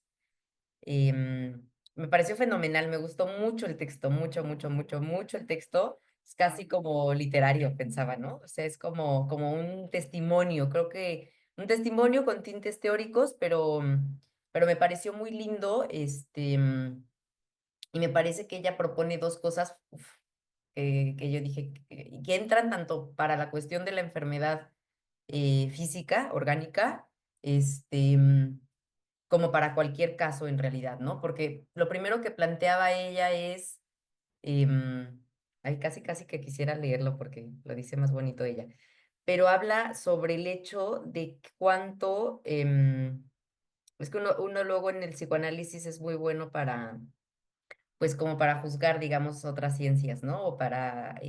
Me pareció fenomenal, me gustó mucho el texto, mucho, mucho, mucho, mucho el texto. Es casi como literario, pensaba, ¿no? O sea, es como un testimonio, creo que un testimonio con tintes teóricos, pero me pareció muy lindo, y me parece que ella propone dos cosas uf, que yo dije que entran tanto para la cuestión de la enfermedad física, orgánica, este, mm, como para cualquier caso en realidad, ¿no? Porque lo primero que planteaba ella es, ay, casi, casi que quisiera leerlo porque lo dice más bonito ella, pero habla sobre el hecho de cuánto, es que uno luego en el psicoanálisis es muy bueno para, pues como para juzgar, digamos, otras ciencias, ¿no? O para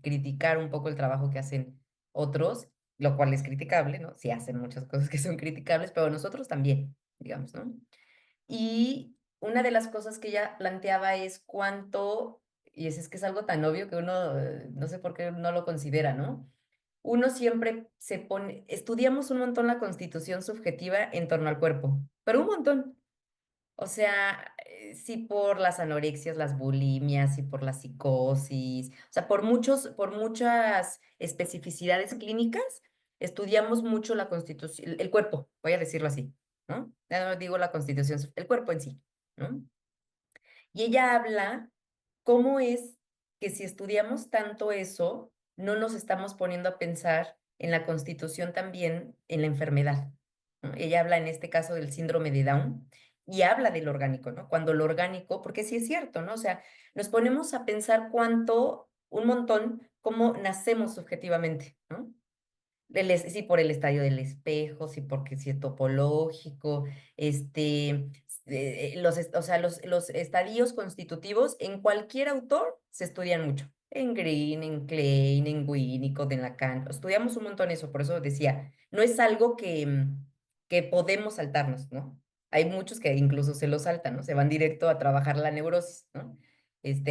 criticar un poco el trabajo que hacen otros, lo cual es criticable, ¿no? Sí hacen muchas cosas que son criticables, pero nosotros también, digamos, ¿no? Y una de las cosas que ella planteaba es cuánto, y es que es algo tan obvio que uno, no sé por qué no lo considera, ¿no? Uno siempre se pone, estudiamos un montón la constitución subjetiva en torno al cuerpo, pero un montón. O sea, sí por las anorexias, las bulimias, y por la psicosis, o sea, por muchas especificidades clínicas, estudiamos mucho la constitución, el cuerpo, voy a decirlo así, ¿no? Ya no digo la constitución, el cuerpo en sí, ¿no? Y ella habla cómo es que si estudiamos tanto eso, no nos estamos poniendo a pensar en la constitución también, en la enfermedad, ¿no? Ella habla en este caso del síndrome de Down y habla del orgánico, ¿no? Cuando lo orgánico, porque sí es cierto, ¿no? O sea, nos ponemos a pensar un montón, cómo nacemos subjetivamente, ¿no? Sí, por el estadio del espejo, sí, porque sí es topológico, o sea, los estadios constitutivos en cualquier autor se estudian mucho. En Green, en Klein, en Winnicott, en Lacan. Estudiamos un montón eso, por eso decía, no es algo que podemos saltarnos, ¿no? Hay muchos que incluso se lo saltan, ¿no? Se van directo a trabajar la neurosis, ¿no?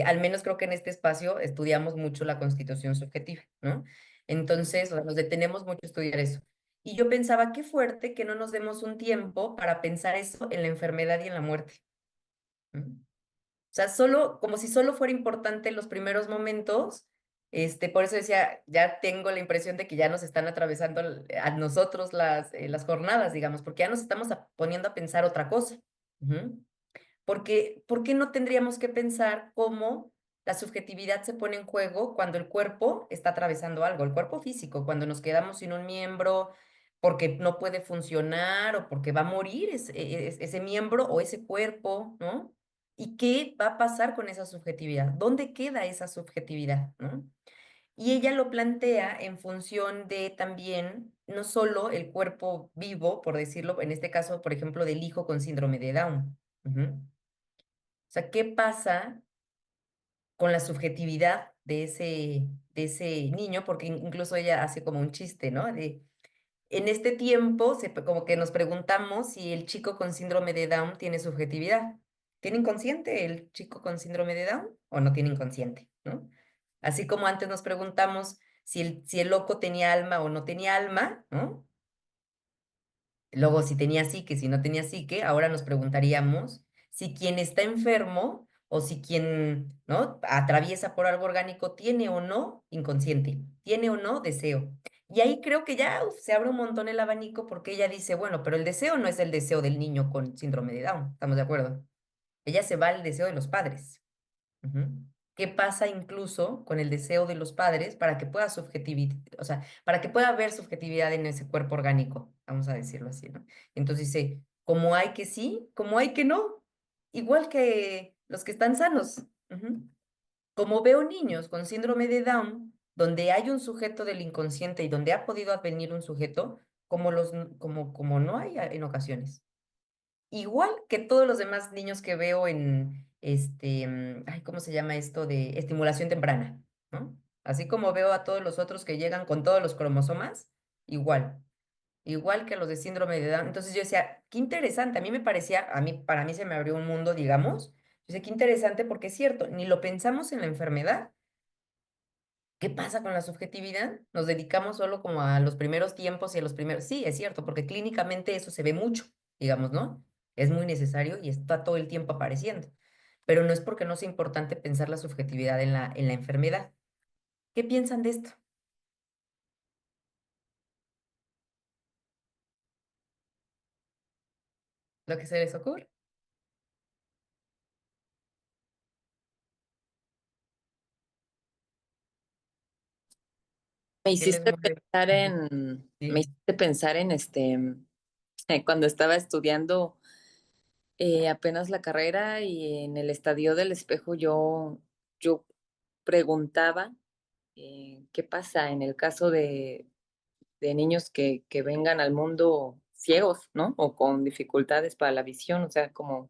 Al menos creo que en este espacio estudiamos mucho la constitución subjetiva, ¿no? Entonces, o sea, nos detenemos mucho a estudiar eso. Y yo pensaba, qué fuerte que no nos demos un tiempo para pensar eso en la enfermedad y en la muerte. ¿Mm? O sea, solo, como si solo fuera importante en los primeros momentos, por eso decía, ya tengo la impresión de que ya nos están atravesando a nosotros las jornadas, digamos, porque ya nos estamos poniendo a pensar otra cosa. Ujú. Porque, ¿por qué no tendríamos que pensar cómo la subjetividad se pone en juego cuando el cuerpo está atravesando algo, el cuerpo físico, cuando nos quedamos sin un miembro porque no puede funcionar o porque va a morir ese miembro o ese cuerpo, ¿no? ¿Y qué va a pasar con esa subjetividad? ¿Dónde queda esa subjetividad, ¿no? Y ella lo plantea en función de también, no solo el cuerpo vivo, por decirlo, en este caso, por ejemplo, del hijo con síndrome de Down. Ujú. O sea, ¿qué pasa con la subjetividad de ese niño? Porque incluso ella hace como un chiste, ¿no? En este tiempo, como que nos preguntamos si el chico con síndrome de Down tiene subjetividad. ¿Tiene inconsciente el chico con síndrome de Down o no tiene inconsciente, ¿no? Así como antes nos preguntamos si el loco tenía alma o no tenía alma, ¿no? Luego, si tenía psique, si no tenía psique, ahora nos preguntaríamos si quien está enfermo o si quien, ¿no? Atraviesa por algo orgánico tiene o no inconsciente, tiene o no deseo. Y ahí creo que ya se abre un montón el abanico porque ella dice, bueno, pero el deseo no es el deseo del niño con síndrome de Down, ¿estamos de acuerdo? Ella se va al deseo de los padres. Ujú. ¿Qué pasa incluso con el deseo de los padres para que pueda subjetividad, o sea, para que pueda haber subjetividad en ese cuerpo orgánico, vamos a decirlo así, ¿no? Entonces dice, como hay que sí, como hay que no, igual que los que están sanos. Ujú. Como veo niños con síndrome de Down, donde hay un sujeto del inconsciente y donde ha podido advenir un sujeto, como no hay en ocasiones. Igual que todos los demás niños que veo en, ay, ¿cómo se llama esto de estimulación temprana? ¿No? Así como veo a todos los otros que llegan con todos los cromosomas, igual, igual que los de síndrome de Down. Entonces yo decía, qué interesante, a mí me parecía, para mí se me abrió un mundo, digamos. Yo decía, qué interesante porque es cierto, ni lo pensamos en la enfermedad. ¿Qué pasa con la subjetividad? Nos dedicamos solo como a los primeros tiempos y a los primeros. Sí, es cierto, porque clínicamente eso se ve mucho, digamos, ¿no? Es muy necesario y está todo el tiempo apareciendo. Pero no es porque no sea importante pensar la subjetividad en la enfermedad. ¿Qué piensan de esto? ¿Lo que se les ocurre? Me ¿Qué les hiciste mueve? pensar Ajá, me sí. hiciste pensar en cuando estaba estudiando apenas la carrera y en el estadio del espejo yo preguntaba qué pasa en el caso de niños que vengan al mundo ciegos, ¿no? O con dificultades para la visión, o sea, como,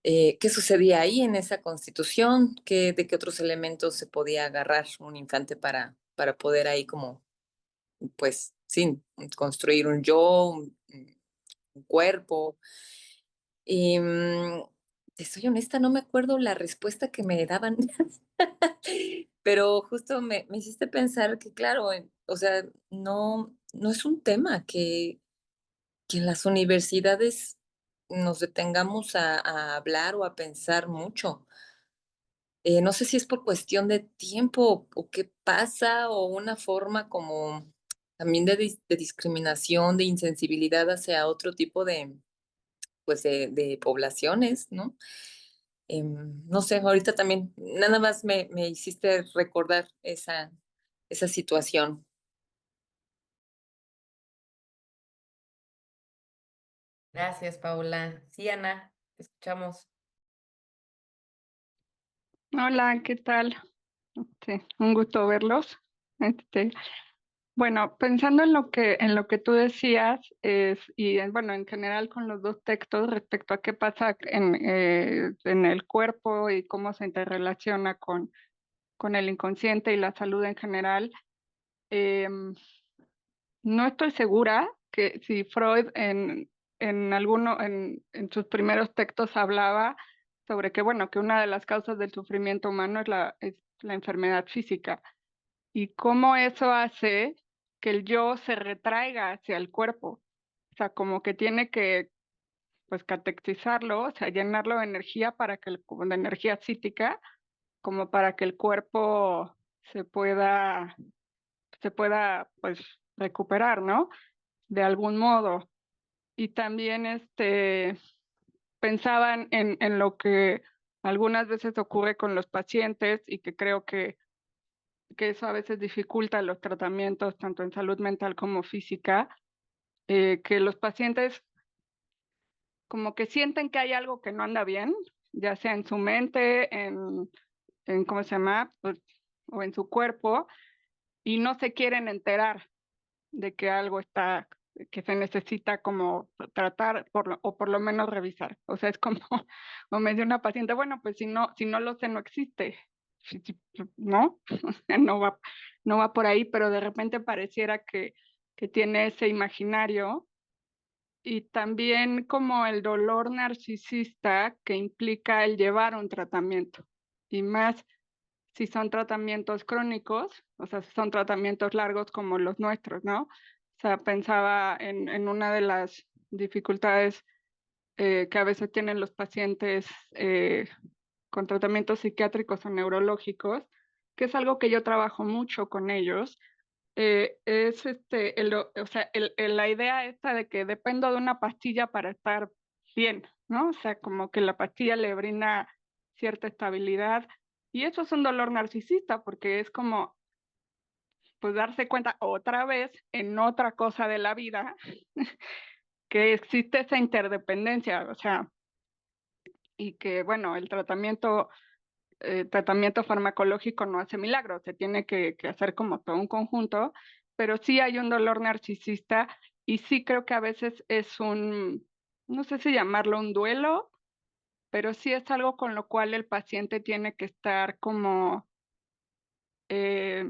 ¿qué sucedía ahí en esa constitución? ¿De qué otros elementos se podía agarrar un infante para poder ahí como pues sí, construir un yo, un cuerpo. Y te soy honesta, no me acuerdo la respuesta que me daban, pero justo me hiciste pensar que, claro, o sea, no es un tema que en las universidades nos detengamos a hablar o a pensar mucho. No sé si es por cuestión de tiempo o qué pasa o una forma como también de discriminación, de insensibilidad hacia otro tipo pues de poblaciones, ¿no? No sé, ahorita también nada más me hiciste recordar esa situación. Gracias, Paula. Sí, Ana, te escuchamos. Hola, ¿qué tal? Un gusto verlos. Este, bueno, pensando en lo que tú decías, bueno, en general con los dos textos respecto a qué pasa en el cuerpo y cómo se interrelaciona con el inconsciente y la salud en general, em, no estoy segura que si Freud en sus primeros textos hablaba sobre que, bueno, que una de las causas del sufrimiento humano es la enfermedad física y cómo eso hace que el yo se retraiga hacia el cuerpo. O sea, como que tiene que, pues, catexizarlo, o sea, llenarlo de energía de energía psíquica, como para que el cuerpo se pueda, pues, recuperar, ¿no? De algún modo. Y también, pensaban en lo que algunas veces ocurre con los pacientes y que creo que eso a veces dificulta los tratamientos tanto en salud mental como física, que los pacientes como que sienten que hay algo que no anda bien, ya sea en su mente, en ¿cómo se llama? Pues, o en su cuerpo, y no se quieren enterar de que algo está, que se necesita como tratar o por lo menos revisar. O sea, es como, como me decía una paciente, bueno, pues si no lo sé, no existe. No, o sea, no va por ahí, pero de repente pareciera que tiene ese imaginario. Y también como el dolor narcisista que implica el llevar un tratamiento. Y más si son tratamientos crónicos, o sea, si son tratamientos largos como los nuestros, ¿no? O sea, pensaba en una de las dificultades que a veces tienen los pacientes con tratamientos psiquiátricos o neurológicos, que es algo que yo trabajo mucho con ellos, es o sea, la idea esta de que dependo de una pastilla para estar bien, ¿no? O sea, como que la pastilla le brinda cierta estabilidad. Y eso es un dolor narcisista porque es como, pues, darse cuenta otra vez en otra cosa de la vida que existe esa interdependencia, o sea, y que, bueno, el tratamiento farmacológico no hace milagros, se tiene que hacer como todo un conjunto, pero sí hay un dolor narcisista y sí creo que a veces es no sé si llamarlo un duelo, pero sí es algo con lo cual el paciente tiene que estar como, eh,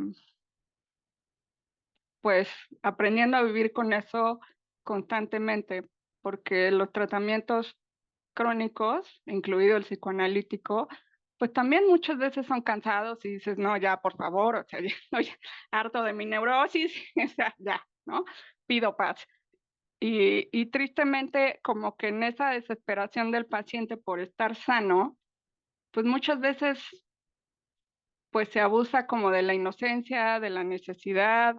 pues, aprendiendo a vivir con eso constantemente, porque los tratamientos crónicos, incluido el psicoanalítico, pues también muchas veces son cansados y dices, no, ya, por favor, o sea, ya estoy harto de mi neurosis, o sea, ya, ¿no? Pido paz. Y tristemente, como que en esa desesperación del paciente por estar sano, pues muchas veces pues se abusa como de la inocencia, de la necesidad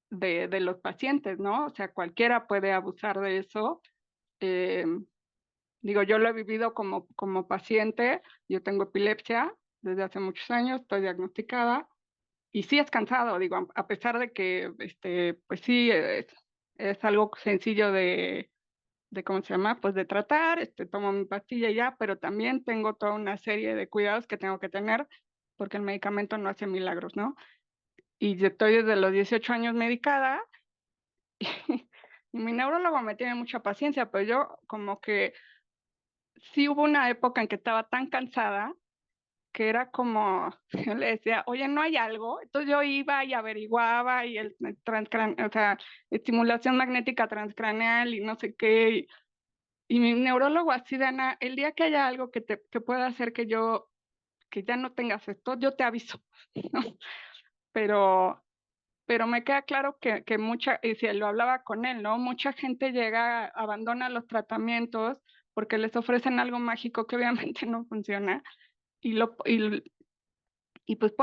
de los pacientes, ¿no? O sea, cualquiera puede abusar de eso. Eh, Digo, yo lo he vivido como paciente, yo tengo epilepsia desde hace muchos años, estoy diagnosticada y sí es cansado, digo, a pesar de que, pues sí, es algo sencillo ¿cómo se llama? Pues de tratar, tomo mi pastilla y ya, pero también tengo toda una serie de cuidados que tengo que tener porque el medicamento no hace milagros, ¿no? Y yo estoy desde los 18 años medicada y mi neurólogo me tiene mucha paciencia, pero yo como que sí hubo una época en que estaba tan cansada que era como, yo le decía, oye, ¿no hay algo? Entonces yo iba y averiguaba y o sea, estimulación magnética transcraneal y no sé qué. Y mi neurólogo así de Ana, el día que haya algo que pueda hacer que ya no tengas esto, yo te aviso, ¿no? Pero, pero me queda claro que y si lo hablaba con él, ¿no? Mucha gente llega, abandona los tratamientos porque les ofrecen algo mágico que obviamente no funciona y pues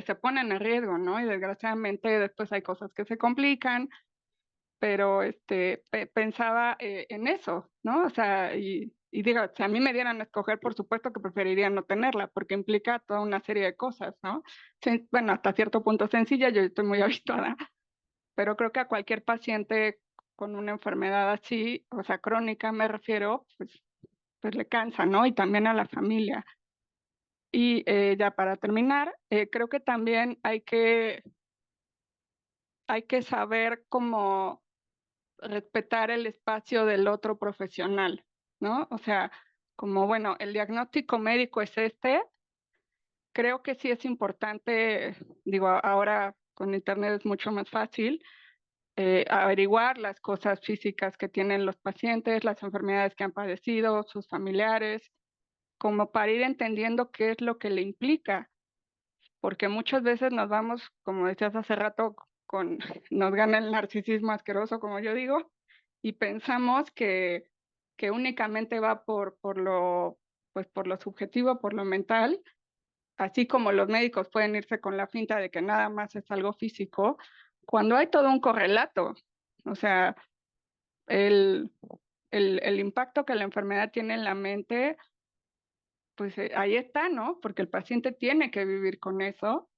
se ponen en riesgo, ¿no? Y desgraciadamente después hay cosas que se complican, pero pensaba en eso, ¿no? O sea, y digo, si a mí me dieran a escoger, por supuesto que preferiría no tenerla, porque implica toda una serie de cosas, ¿no? Bueno, hasta cierto punto sencilla, yo estoy muy habituada, pero creo que a cualquier paciente con una enfermedad así, o sea, crónica me refiero, pues le cansa, ¿no? Y también a la familia. Y ya para terminar, creo que también hay que saber cómo respetar el espacio del otro profesional, ¿no? O sea, como, bueno, el diagnóstico médico es creo que sí es importante, digo, ahora con internet es mucho más fácil averiguar las cosas físicas que tienen los pacientes, las enfermedades que han padecido, sus familiares, como para ir entendiendo qué es lo que le implica, porque muchas veces nos vamos, como decías hace rato, nos gana el narcisismo asqueroso, como yo digo, y pensamos que únicamente va pues por lo subjetivo, por lo mental, así como los médicos pueden irse con la finta de que nada más es algo físico, cuando hay todo un correlato. O sea, el, el impacto que la enfermedad tiene en la mente, pues ahí está, ¿no? Porque el paciente tiene que vivir con eso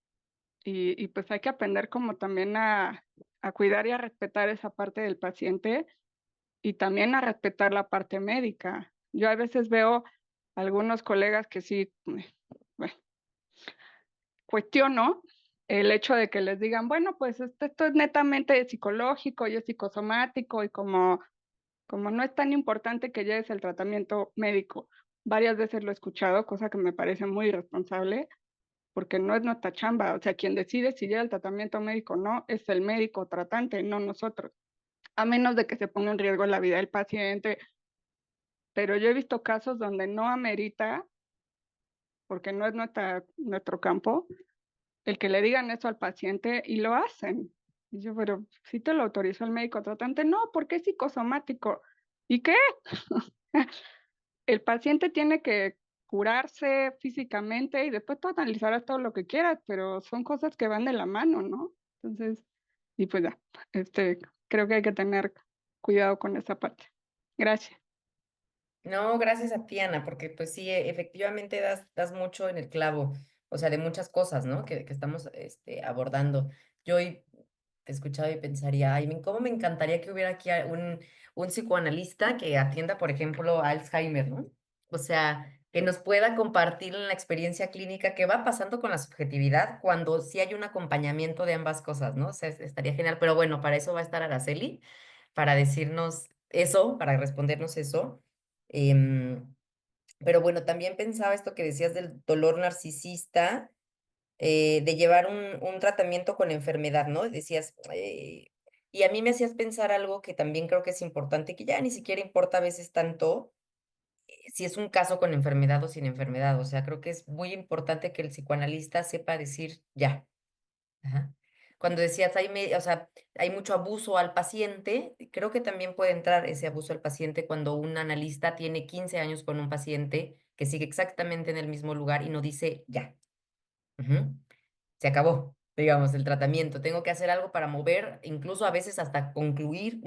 y pues hay que aprender como también a cuidar y a respetar esa parte del paciente y también a respetar la parte médica. Yo a veces veo algunos colegas que sí, bueno, cuestiono el hecho de que les digan, bueno, pues esto es netamente psicológico y es psicosomático y como no es tan importante que lleves el tratamiento médico. Varias veces lo he escuchado, cosa que me parece muy irresponsable, porque no es nuestra chamba. O sea, quien decide si lleva el tratamiento médico o no es el médico tratante, no nosotros. A menos de que se ponga en riesgo la vida del paciente. Pero yo he visto casos donde no amerita, porque no es nuestro campo, el que le digan eso al paciente y lo hacen. Y yo, pero si te lo autorizó el médico tratante, no, porque es psicosomático. ¿Y qué? El paciente tiene que curarse físicamente y después tú analizarás todo lo que quieras, pero son cosas que van de la mano, ¿no? Entonces, y pues ya, creo que hay que tener cuidado con esa parte. Gracias. No, gracias a ti, Ana, porque pues sí, efectivamente das mucho en el clavo, o sea, de muchas cosas, ¿no? Que estamos abordando. Yo hoy te escuchaba y pensaría, ay, cómo me encantaría que hubiera aquí un psicoanalista que atienda, por ejemplo, Alzheimer, ¿no? O sea, que nos pueda compartir la experiencia clínica que va pasando con la subjetividad cuando sí hay un acompañamiento de ambas cosas, ¿no? O sea, estaría genial, pero bueno, para eso va a estar Araceli, para decirnos eso, para respondernos eso. Em, pero bueno, también pensaba esto que decías del dolor narcisista, de llevar un tratamiento con enfermedad, ¿no? Decías, y a mí me hacías pensar algo que también creo que es importante, que ya ni siquiera importa a veces tanto si es un caso con enfermedad o sin enfermedad. O sea, creo que es muy importante que el psicoanalista sepa decir ya. Ajá. Cuando decías, o sea, hay mucho abuso al paciente, creo que también puede entrar ese abuso al paciente cuando un analista tiene 15 años con un paciente que sigue exactamente en el mismo lugar y no dice ya. Ujú. Se acabó, digamos, el tratamiento. Tengo que hacer algo para mover, incluso a veces hasta concluir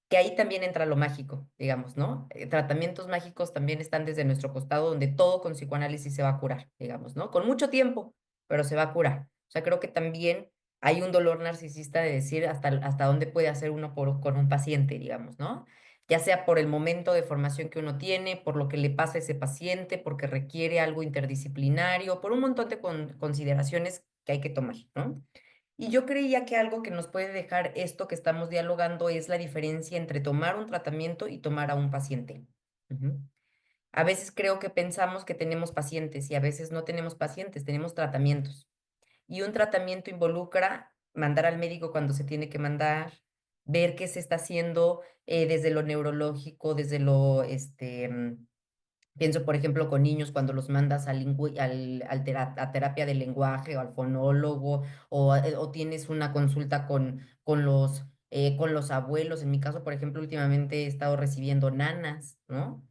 que ahí también entra lo mágico, digamos, ¿no? Tratamientos mágicos también están desde nuestro costado, donde todo con psicoanálisis se va a curar, digamos, ¿no? Con mucho tiempo, pero se va a curar. O sea, creo que también hay un dolor narcisista de decir hasta dónde puede hacer uno con un paciente, digamos, ¿no? Ya sea por el momento de formación que uno tiene, por lo que le pasa a ese paciente, porque requiere algo interdisciplinario, por un montón de consideraciones que hay que tomar, ¿no? Y yo creía que algo que nos puede dejar esto que estamos dialogando es la diferencia entre tomar un tratamiento y tomar a un paciente. Ujú. A veces creo que pensamos que tenemos pacientes y a veces no tenemos pacientes, tenemos tratamientos. Y un tratamiento involucra mandar al médico cuando se tiene que mandar, ver qué se está haciendo desde lo neurológico, desde lo pienso, por ejemplo, con niños cuando los mandas a terapia del lenguaje o al fonólogo o tienes una consulta con los abuelos. En mi caso, por ejemplo, últimamente he estado recibiendo nanas, ¿no?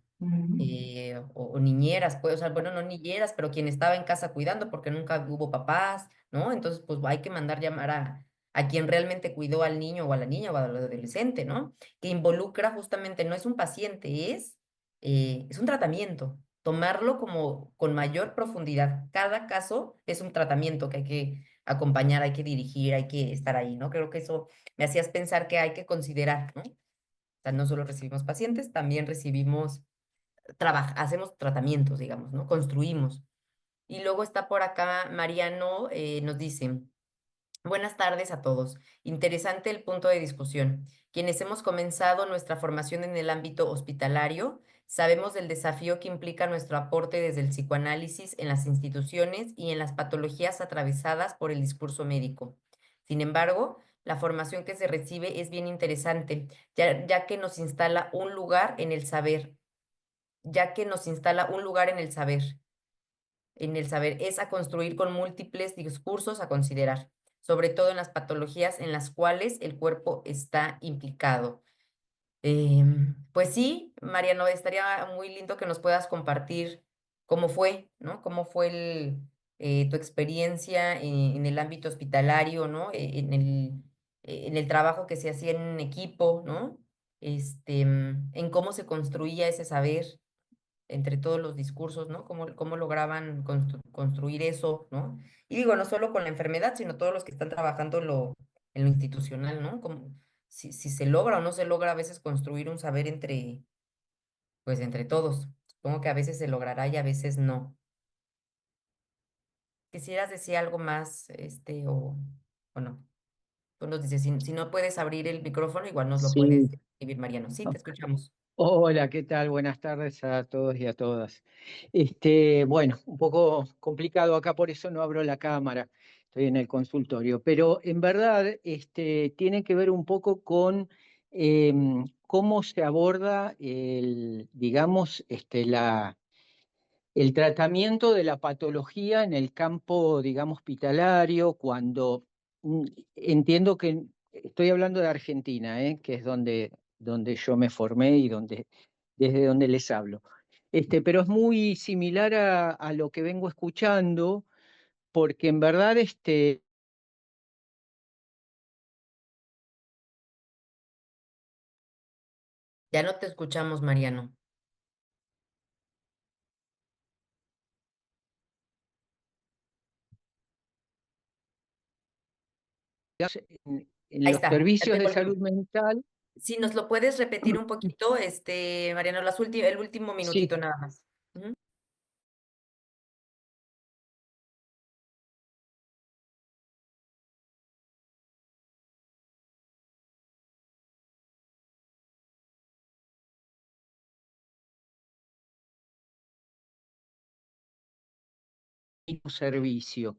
O niñeras, pues, o sea, bueno, no niñeras, pero quien estaba en casa cuidando porque nunca hubo papás, ¿no? Entonces, pues hay que mandar llamar a quien realmente cuidó al niño o a la niña o al adolescente, ¿no? Que involucra justamente, no es un paciente, es un tratamiento. Tomarlo como con mayor profundidad. Cada caso es un tratamiento que hay que acompañar, hay que dirigir, hay que estar ahí, ¿no? Creo que eso me hacías pensar que hay que considerar, ¿no? O sea, no solo recibimos pacientes, también hacemos tratamientos, digamos, ¿no? Construimos. Y luego está por acá Mariano, nos dice, buenas tardes a todos. Interesante el punto de discusión. Quienes hemos comenzado nuestra formación en el ámbito hospitalario, sabemos del desafío que implica nuestro aporte desde el psicoanálisis en las instituciones y en las patologías atravesadas por el discurso médico. Sin embargo, la formación que se recibe es bien interesante, ya que nos instala un lugar en el saber, ya que nos instala un lugar en el saber, es a construir con múltiples discursos a considerar, sobre todo en las patologías en las cuales el cuerpo está implicado. Pues sí, Mariano, estaría muy lindo que nos puedas compartir cómo fue, ¿no? Cómo fue tu experiencia en el ámbito hospitalario, ¿no? En el trabajo que se hacía en equipo, ¿no? en cómo se construía ese saber entre todos los discursos, ¿no? Cómo lograban construir eso, ¿no? Y digo, no solo con la enfermedad, sino todos los que están trabajando en lo institucional, ¿no? Como, si se logra o no se logra a veces construir un saber pues entre todos. Supongo que a veces se logrará y a veces no. ¿Quisieras decir algo más, o no? Tú nos dices, si no puedes abrir el micrófono, igual nos lo puedes Sí. escribir, Mariano. Sí, te escuchamos. Hola, ¿qué tal? Buenas tardes a todos y a todas. Bueno, un poco complicado acá, por eso no abro la cámara, estoy en el consultorio, pero en verdad tiene que ver un poco con cómo se aborda digamos, el tratamiento de la patología en el campo, digamos, hospitalario, cuando entiendo que estoy hablando de Argentina, que es donde yo me formé y desde donde les hablo. Pero es muy similar a lo que vengo escuchando, porque en verdad Ya no te escuchamos, Mariano. en Ahí los está, ya servicios te de salud volvimos. mental, Si nos lo puedes repetir un poquito, Mariano, el último sí, minutito nada más. Ujú. mismo servicio.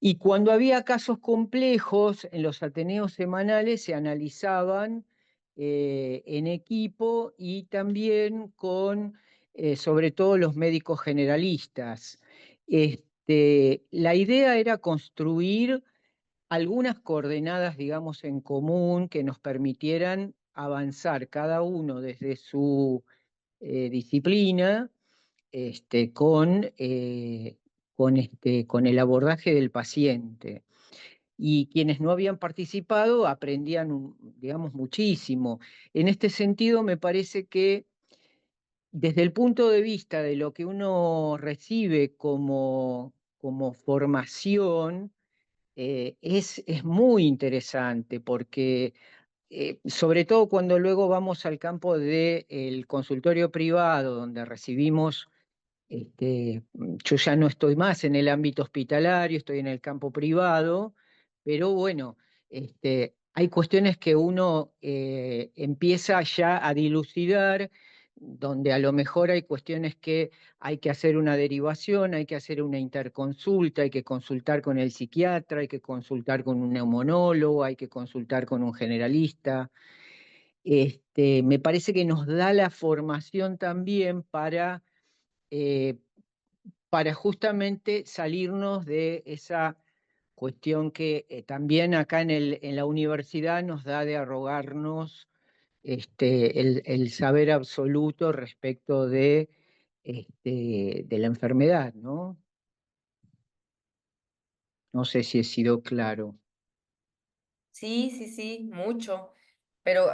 Y cuando había casos complejos, en los Ateneos semanales se analizaban en equipo y también con, sobre todo, los médicos generalistas. La idea era construir algunas coordenadas, digamos, en común que nos permitieran avanzar cada uno desde su disciplina con el abordaje del paciente. Y quienes no habían participado aprendían, digamos, muchísimo. En este sentido, me parece que desde el punto de vista de lo que uno recibe como formación, es muy interesante porque sobre todo cuando luego vamos al campo del consultorio privado, donde recibimos yo ya no estoy más en el ámbito hospitalario, estoy en el campo privado, pero bueno, hay cuestiones que uno empieza ya a dilucidar, donde a lo mejor hay cuestiones que hay que hacer una derivación, hay que hacer una interconsulta, hay que consultar con el psiquiatra, hay que consultar con un neumonólogo, hay que consultar con un generalista. Me parece que nos da la formación también eh, para justamente salirnos de esa cuestión que también acá en la universidad nos da de arrogarnos el saber absoluto respecto de la enfermedad, ¿no? No sé si he sido claro. Sí, sí, sí, mucho. Pero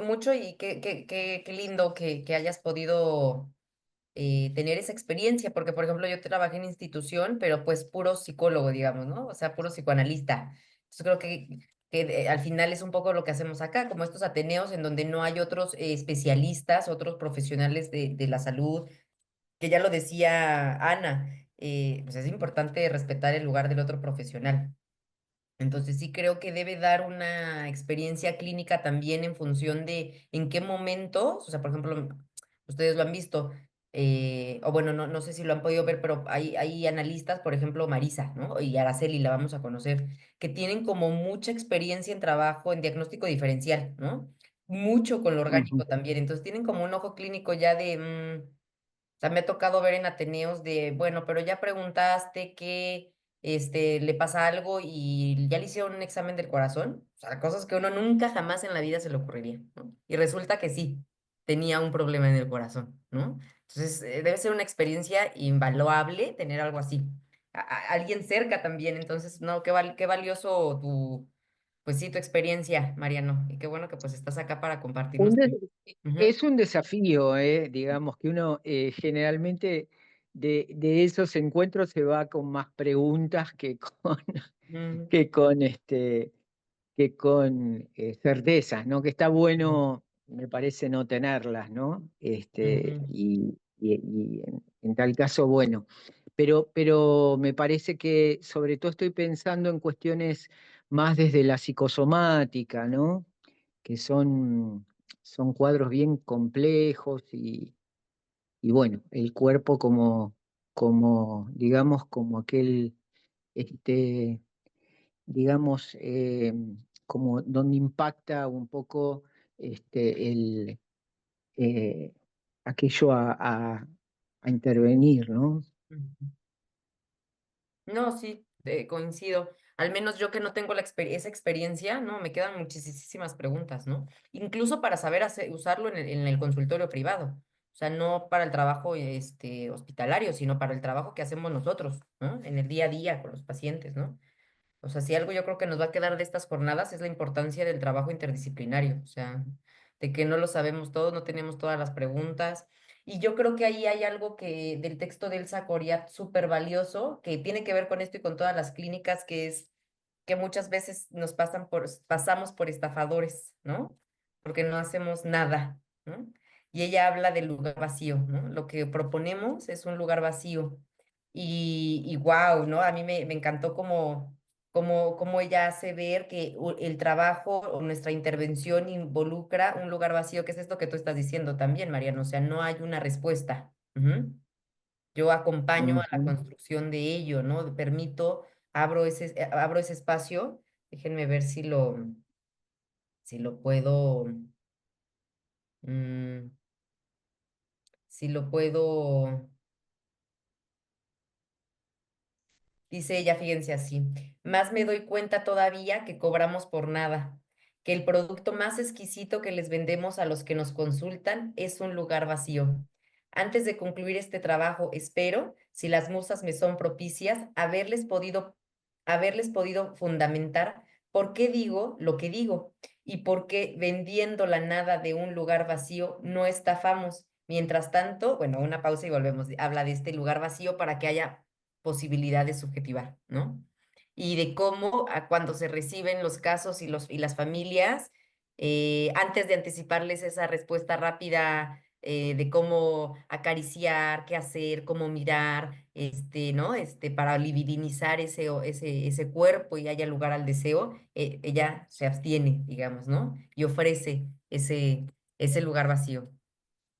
mucho y qué lindo que hayas podido tener esa experiencia, porque por ejemplo yo trabajé en institución, pero pues puro psicólogo, digamos, ¿no? O sea, puro psicoanalista. Entonces creo que al final es un poco lo que hacemos acá, como estos ateneos en donde no hay otros especialistas, otros profesionales de la salud, que ya lo decía Ana, pues es importante respetar el lugar del otro profesional. Entonces sí creo que debe dar una experiencia clínica también en función de en qué momentos, o sea, por ejemplo, ustedes lo han visto, o bueno, no sé si lo han podido ver, pero hay analistas, por ejemplo, Marisa, ¿no? Y Araceli, la vamos a conocer, que tienen como mucha experiencia en trabajo en diagnóstico diferencial, ¿no? Mucho con lo Ujú, orgánico también, entonces tienen como un ojo clínico ya o sea, me ha tocado ver en Ateneos de, bueno, pero ya preguntaste que le pasa algo y ya le hicieron un examen del corazón. O sea, cosas que uno nunca jamás en la vida se le ocurriría, ¿no? Y resulta que sí, tenía un problema en el corazón, ¿no? Entonces, debe ser una experiencia invaluable tener algo así. Alguien cerca también, entonces, no, qué valioso pues sí, tu experiencia, Mariano. Y qué bueno que pues estás acá para Un compartirnos. des- Ujú, es un desafío, digamos, que uno generalmente de esos encuentros se va con más preguntas que con, ujú, que con, que con certezas, ¿no? Que está bueno, me parece, no tenerlas, ¿no? ujú. Y en tal caso, bueno. Pero me parece que sobre todo estoy pensando en cuestiones más desde la psicosomática, ¿no? Que son cuadros bien complejos y bueno, el cuerpo digamos, como aquel, este, digamos, como donde impacta un poco el, eh, aquello a intervenir, ¿no? Ujú. No, sí, coincido. Al menos yo que no tengo esa experiencia, no, me quedan muchísimas preguntas, ¿no? Incluso para saber usarlo en el consultorio privado. O sea, no para el trabajo hospitalario, sino para el trabajo que hacemos nosotros, ¿no? En el día a día con los pacientes, ¿no? O sea, si algo yo creo que nos va a quedar de estas jornadas es la importancia del trabajo interdisciplinario, o sea, de que no lo sabemos todo, no tenemos todas las preguntas. Y yo creo que ahí hay algo que del texto de Elsa Coriat súper valioso, que tiene que ver con esto y con todas las clínicas, que es que muchas veces pasamos por estafadores, ¿no? Porque no hacemos nada, ¿no? Y ella habla del lugar vacío, ¿no? Lo que proponemos es un lugar vacío. Y wow, ¿no? A mí me encantó como ella hace ver que el trabajo o nuestra intervención involucra un lugar vacío, que es esto que tú estás diciendo también, Mariano. O sea, no hay una respuesta. Ujú. Yo acompaño a la Ujú. construcción de ello, ¿no? Permito, abro ese espacio. Déjenme ver si lo puedo, mm, si lo puedo. Dice ella, fíjense así, más me doy cuenta todavía que cobramos por nada, que el producto más exquisito que les vendemos a los que nos consultan es un lugar vacío. Antes de concluir este trabajo, espero, si las musas me son propicias, haberles podido fundamentar por qué digo lo que digo y por qué vendiendo la nada de un lugar vacío no estafamos. Mientras tanto, bueno, una pausa y volvemos. Habla de este lugar vacío para que haya posibilidad de subjetivar, ¿no? Y de cómo cuando se reciben los casos y las familias, antes de anticiparles esa respuesta rápida de cómo acariciar, qué hacer, cómo mirar, ¿no? Para libidinizar ese cuerpo y haya lugar al deseo, ella se abstiene, digamos, ¿no? Y ofrece ese lugar vacío.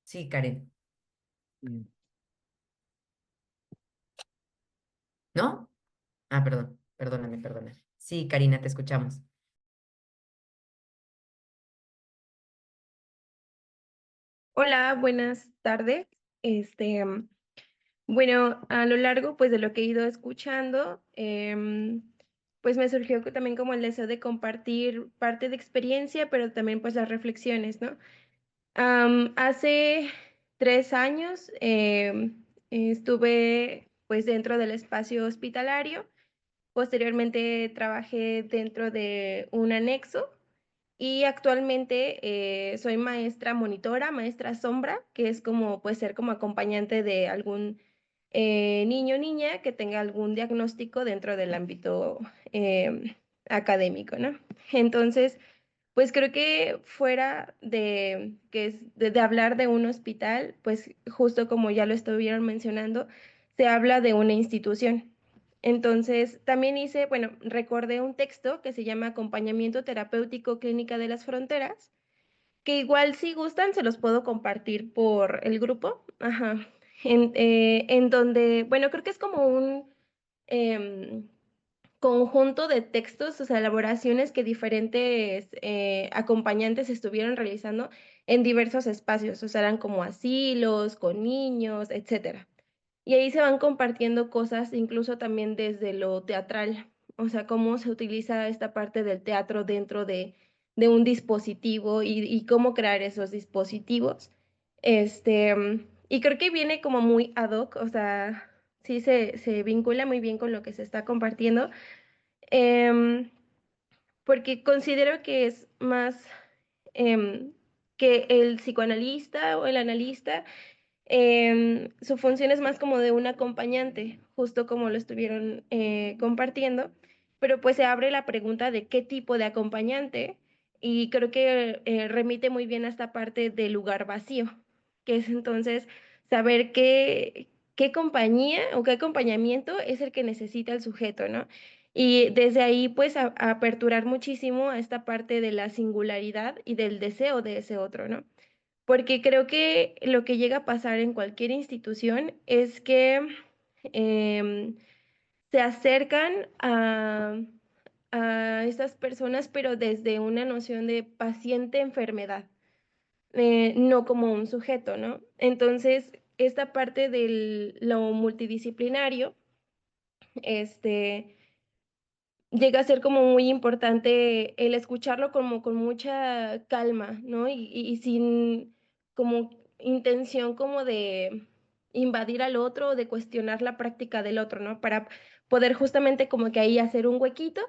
Sí, Karen, ¿no? Ah, perdón, perdóname. Sí, Karina, te escuchamos. Hola, buenas tardes. Este, bueno, a lo largo pues de lo que he ido escuchando, pues me surgió también como el deseo de compartir parte de experiencia, pero también pues las reflexiones, ¿no? Hace 3 años estuve pues dentro del espacio hospitalario. Posteriormente trabajé dentro de un anexo y actualmente soy maestra monitora, maestra sombra, que es como, puede ser como acompañante de algún niño o niña que tenga algún diagnóstico dentro del ámbito académico, ¿no? Entonces, pues creo que fuera de hablar de un hospital, pues justo como ya lo estuvieron mencionando, se habla de una institución. Entonces, también bueno, recordé un texto que se llama Acompañamiento Terapéutico Clínica de las Fronteras, que igual si gustan se los puedo compartir por el grupo, ajá, en donde, bueno, creo que es como un em, conjunto de textos, o sea, elaboraciones que diferentes acompañantes estuvieron realizando en diversos espacios, o sea, eran como asilos, con niños, etcétera. Y ahí se van compartiendo cosas, incluso también desde lo teatral, o sea, cómo se utiliza esta parte del teatro dentro de un dispositivo y cómo crear esos dispositivos. Y creo que viene como muy ad hoc, o sea, sí se vincula muy bien con lo que se está compartiendo. Em, porque considero que es más que el psicoanalista o el analista, su función es más como de un acompañante, justo como lo estuvieron compartiendo, pero pues se abre la pregunta de qué tipo de acompañante y creo que remite muy bien a esta parte del lugar vacío, que es entonces saber qué compañía o qué acompañamiento es el que necesita el sujeto, ¿no? Y desde ahí, pues, a aperturar muchísimo a esta parte de la singularidad y del deseo de ese otro, ¿no? Porque creo que lo que llega a pasar en cualquier institución es que em, se acercan a estas personas, pero desde una noción de paciente-enfermedad, no como un sujeto, ¿no? Entonces, esta parte de lo multidisciplinario, este llega a ser como muy importante el escucharlo como con mucha calma, ¿no? Y sin como intención como de invadir al otro o de cuestionar la práctica del otro, ¿no? Para poder justamente como que ahí hacer un huequito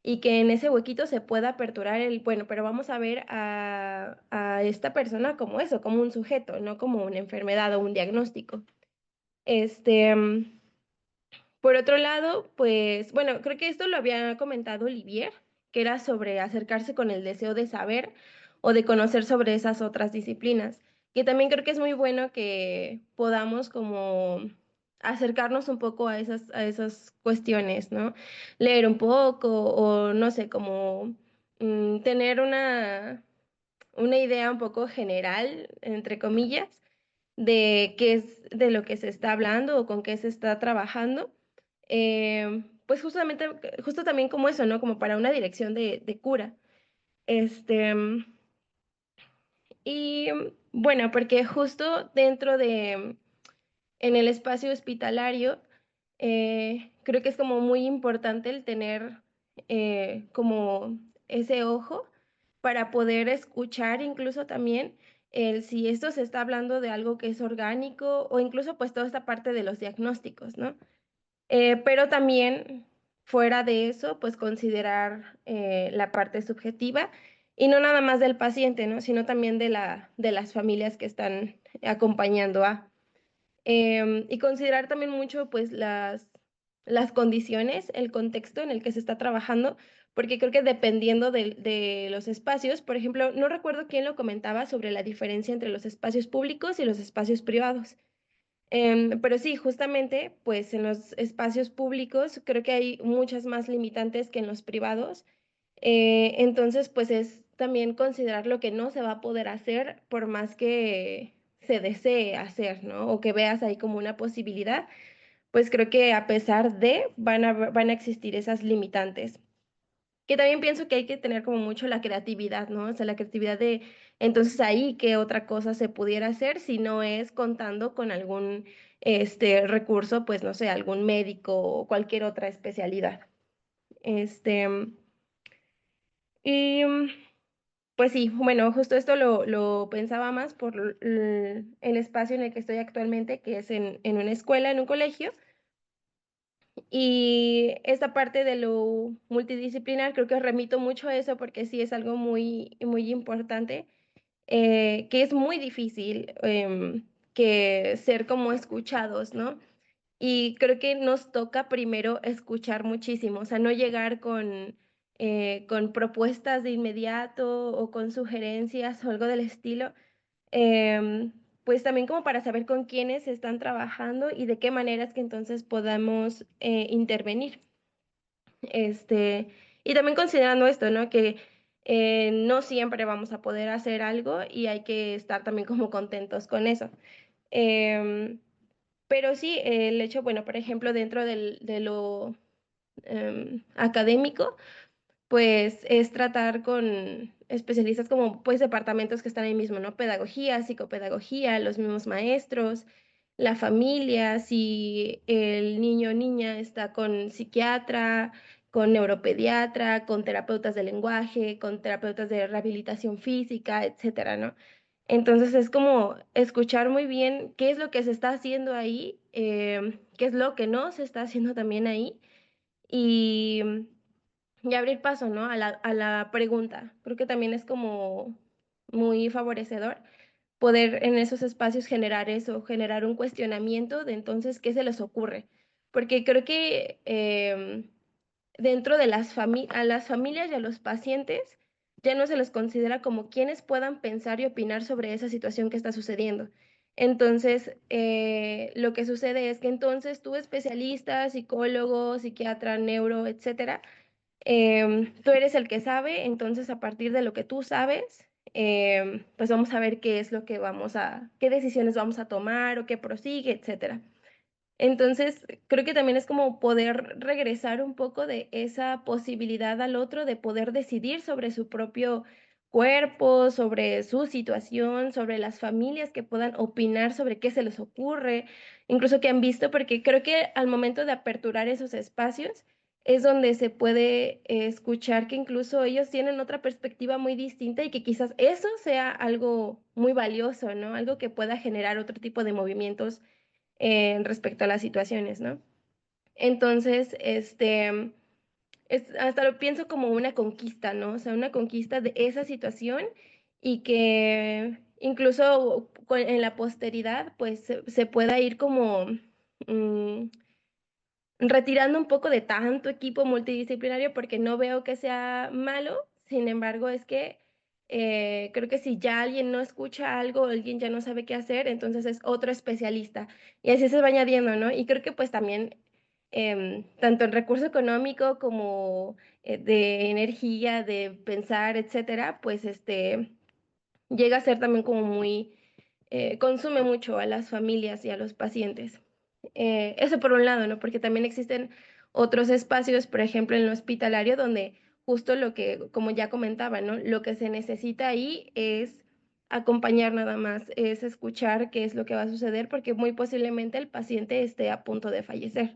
y que en ese huequito se pueda aperturar bueno, pero vamos a ver a esta persona como eso, como un sujeto, no como una enfermedad o un diagnóstico. Este, por otro lado, pues, bueno, creo que esto lo había comentado Olivier, que era sobre acercarse con el deseo de saber o de conocer sobre esas otras disciplinas, que también creo que es muy bueno que podamos como acercarnos un poco a esas cuestiones, ¿no? Leer un poco o no sé, como tener una idea un poco general, entre comillas, de qué es de lo que se está hablando o con qué se está trabajando, pues justamente, justo también como eso, ¿no? Como para una dirección de cura. Este, y bueno, porque justo dentro en el espacio hospitalario, creo que es como muy importante el tener como ese ojo para poder escuchar incluso también si esto se está hablando de algo que es orgánico o incluso pues toda esta parte de los diagnósticos, ¿no? Pero también fuera de eso, pues considerar la parte subjetiva y no nada más del paciente, ¿no? Sino también de las familias que están acompañando a. Y considerar también mucho pues las condiciones, el contexto en el que se está trabajando, porque creo que dependiendo de los espacios, por ejemplo, no recuerdo quién lo comentaba sobre la diferencia entre los espacios públicos y los espacios privados. Pero sí, justamente, pues en los espacios públicos creo que hay muchas más limitantes que en los privados. Entonces, pues es también considerar lo que no se va a poder hacer por más que se desee hacer, ¿no? O que veas ahí como una posibilidad, pues creo que a pesar de van a existir esas limitantes. Que también pienso que hay que tener como mucho la creatividad, ¿no? O sea, la creatividad de, entonces ahí, ¿qué otra cosa se pudiera hacer si no es contando con algún recurso, pues no sé, algún médico o cualquier otra especialidad? Este, y pues sí, bueno, justo esto lo pensaba más por el espacio en el que estoy actualmente, que es en una escuela, en un colegio. Y esta parte de lo multidisciplinar, creo que remito mucho a eso porque sí es algo muy, muy importante, que es muy difícil que ser como escuchados, ¿no? Y creo que nos toca primero escuchar muchísimo, o sea, no llegar con propuestas de inmediato o con sugerencias o algo del estilo, pues también como para saber con quiénes están trabajando y de qué maneras que entonces podamos intervenir. Y también considerando esto, ¿no? Que no siempre vamos a poder hacer algo y hay que estar también como contentos con eso. Em, pero sí, el hecho, bueno, por ejemplo, dentro de lo académico, pues es tratar con especialistas como pues departamentos que están ahí mismo, ¿no? Pedagogía, psicopedagogía, los mismos maestros, la familia, si el niño o niña está con psiquiatra, con neuropediatra, con terapeutas de lenguaje, con terapeutas de rehabilitación física, etcétera, ¿no? Entonces es como escuchar muy bien qué es lo que se está haciendo ahí, qué es lo que no se está haciendo también ahí y y abrir paso, ¿no? A la pregunta. Creo que también es como muy favorecedor poder en esos espacios generar eso, generar un cuestionamiento de entonces qué se les ocurre. Porque creo que dentro de a las familias y a los pacientes ya no se les considera como quienes puedan pensar y opinar sobre esa situación que está sucediendo. Entonces, lo que sucede es que entonces tú, especialista, psicólogo, psiquiatra, neuro, etcétera, tú eres el que sabe, entonces a partir de lo que tú sabes, pues vamos a ver qué es lo que qué decisiones vamos a tomar o qué prosigue, etcétera. Entonces, creo que también es como poder regresar un poco de esa posibilidad al otro de poder decidir sobre su propio cuerpo, sobre su situación, sobre las familias que puedan opinar sobre qué se les ocurre, incluso que han visto, porque creo que al momento de aperturar esos espacios es donde se puede escuchar que incluso ellos tienen otra perspectiva muy distinta y que quizás eso sea algo muy valioso, ¿no? Algo que pueda generar otro tipo de movimientos respecto a las situaciones, ¿no? Entonces, hasta lo pienso como una conquista, ¿no? O sea, una conquista de esa situación y que incluso en la posteridad, pues se pueda ir como retirando un poco de tanto equipo multidisciplinario porque no veo que sea malo, sin embargo, es que creo que si ya alguien no escucha algo, alguien ya no sabe qué hacer, entonces es otro especialista. Y así se va añadiendo, ¿no? Y creo que pues también, tanto en recurso económico como de energía, de pensar, etcétera, pues llega a ser también como muy, consume mucho a las familias y a los pacientes. Eso por un lado, ¿no? Porque también existen otros espacios, por ejemplo, en el hospitalario, donde justo lo que, como ya comentaba, ¿no? Lo que se necesita ahí es acompañar nada más, es escuchar qué es lo que va a suceder, porque muy posiblemente el paciente esté a punto de fallecer.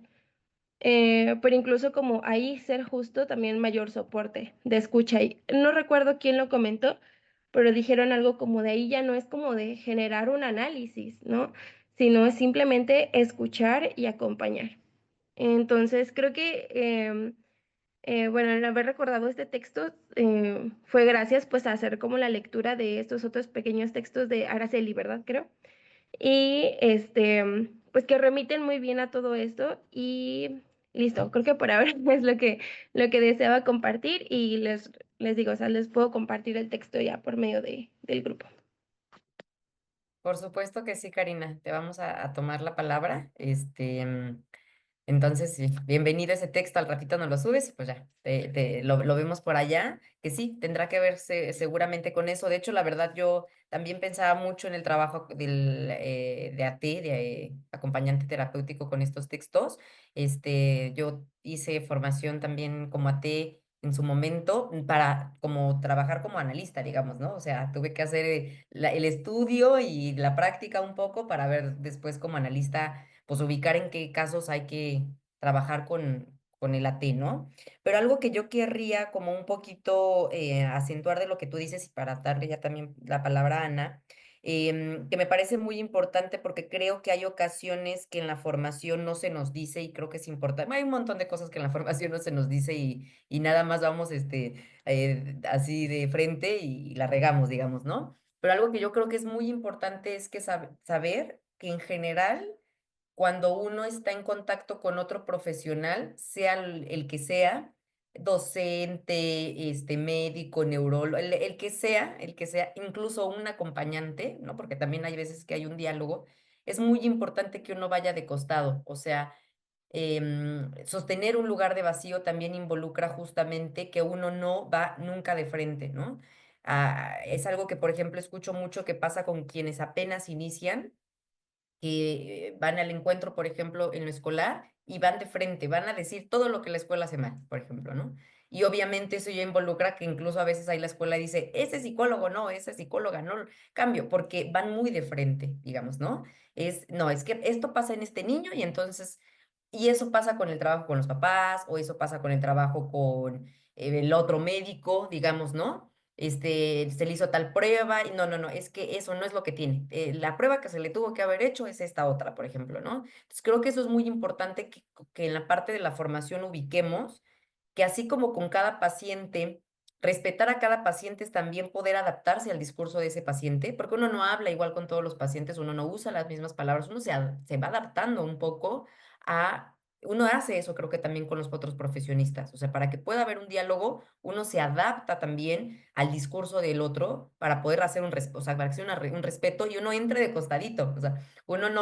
Pero incluso como ahí ser justo, también mayor soporte de escucha. Y no recuerdo quién lo comentó, pero dijeron algo como de ahí ya no es como de generar un análisis, ¿no? Sino es simplemente escuchar y acompañar. Entonces, creo que, bueno, el haber recordado este texto fue gracias pues a hacer como la lectura de estos otros pequeños textos de Araceli, ¿verdad? Creo. Y pues que remiten muy bien a todo esto y listo, creo que por ahora es lo que deseaba compartir y les digo, o sea, les puedo compartir el texto ya por medio del grupo. Por supuesto que sí, Karina, te vamos a tomar la palabra. Entonces, sí, bienvenido ese texto, al ratito nos lo subes y pues ya, lo vemos por allá, que sí, tendrá que verse seguramente con eso. De hecho, la verdad, yo también pensaba mucho en el trabajo de AT, de acompañante terapéutico con estos textos. Yo hice formación también como AT en su momento para como trabajar como analista, digamos, ¿no? O sea, tuve que hacer el estudio y la práctica un poco para ver después como analista pues ubicar en qué casos hay que trabajar con el AT, ¿no? Pero algo que yo querría como un poquito acentuar de lo que tú dices y para darle ya también la palabra a Ana, que me parece muy importante porque creo que hay ocasiones que en la formación no se nos dice y creo que es importante. Hay un montón de cosas que en la formación no se nos dice y nada más vamos así de frente y la regamos, digamos, ¿no? Pero algo que yo creo que es muy importante es que saber que en general cuando uno está en contacto con otro profesional, sea el que sea, docente, médico, neurólogo, el que sea, incluso un acompañante, ¿no? Porque también hay veces que hay un diálogo, es muy importante que uno vaya de costado, o sea, sostener un lugar de vacío también involucra justamente que uno no va nunca de frente, ¿no? Es algo que, por ejemplo, escucho mucho que pasa con quienes apenas inician que van al encuentro, por ejemplo, en lo escolar y van de frente, van a decir todo lo que la escuela hace mal, por ejemplo, ¿no? Y obviamente eso ya involucra que incluso a veces ahí la escuela dice, ese psicólogo no, esa psicóloga no, cambio, porque van muy de frente, digamos, ¿no? No, es que esto pasa en este niño y entonces, y eso pasa con el trabajo con los papás o eso pasa con el trabajo con el otro médico, digamos, ¿no? Se le hizo tal prueba y no, no, no, es que eso no es lo que tiene. La prueba que se le tuvo que haber hecho es esta otra, por ejemplo, ¿no? Entonces creo que eso es muy importante que en la parte de la formación ubiquemos que así como con cada paciente, respetar a cada paciente es también poder adaptarse al discurso de ese paciente, porque uno no habla igual con todos los pacientes, uno no usa las mismas palabras, uno se va adaptando un poco a... Uno hace eso, creo que también con los otros profesionistas. O sea, para que pueda haber un diálogo, uno se adapta también al discurso del otro para poder hacer o sea, para que sea un respeto y uno entre de costadito. O sea, uno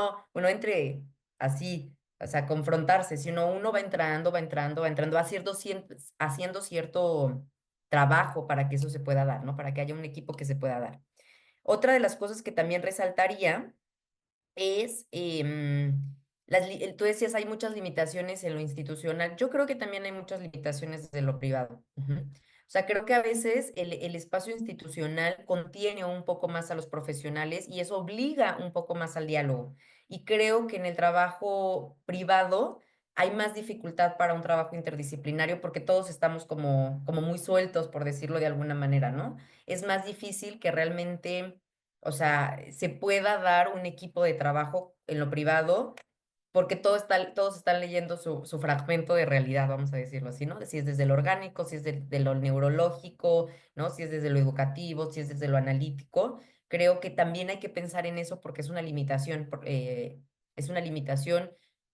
entre así, o sea, confrontarse, sino uno va entrando, haciendo cierto trabajo para que eso se pueda dar, ¿no? Para que haya un equipo que se pueda dar. Otra de las cosas que también resaltaría es, tú decías, hay muchas limitaciones en lo institucional. Yo creo que también hay muchas limitaciones desde lo privado. Ujú. O sea, creo que a veces el espacio institucional contiene un poco más a los profesionales y eso obliga un poco más al diálogo. Y creo que en el trabajo privado hay más dificultad para un trabajo interdisciplinario porque todos estamos como muy sueltos, por decirlo de alguna manera, ¿no? Es más difícil que realmente, o sea, se pueda dar un equipo de trabajo en lo privado, porque todos están leyendo su fragmento de realidad, vamos a decirlo así, ¿no? Si es desde lo orgánico, si es de lo neurológico, ¿no? Si es desde lo educativo, si es desde lo analítico. Creo que también hay que pensar en eso porque es una limitación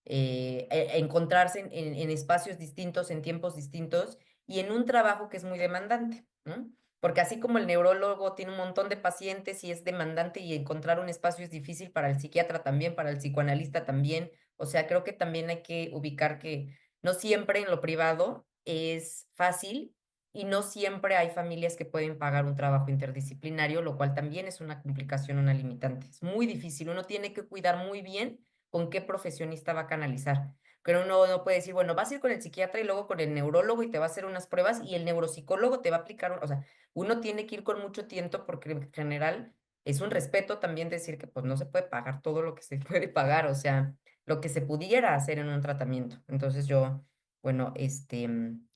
encontrarse en espacios distintos, en tiempos distintos y en un trabajo que es muy demandante, ¿no? Porque así como el neurólogo tiene un montón de pacientes y es demandante y encontrar un espacio es difícil para el psiquiatra también, para el psicoanalista también. O sea, creo que también hay que ubicar que no siempre en lo privado es fácil y no siempre hay familias que pueden pagar un trabajo interdisciplinario, lo cual también es una complicación, una limitante. Es muy difícil. Uno tiene que cuidar muy bien con qué profesionista va a canalizar. Pero uno no puede decir, bueno, vas a ir con el psiquiatra y luego con el neurólogo y te va a hacer unas pruebas y el neuropsicólogo te va a aplicar, o sea, uno tiene que ir con mucho tiempo porque en general es un respeto también decir que pues no se puede pagar todo lo que se puede pagar, o sea, lo que se pudiera hacer en un tratamiento. Entonces yo, bueno,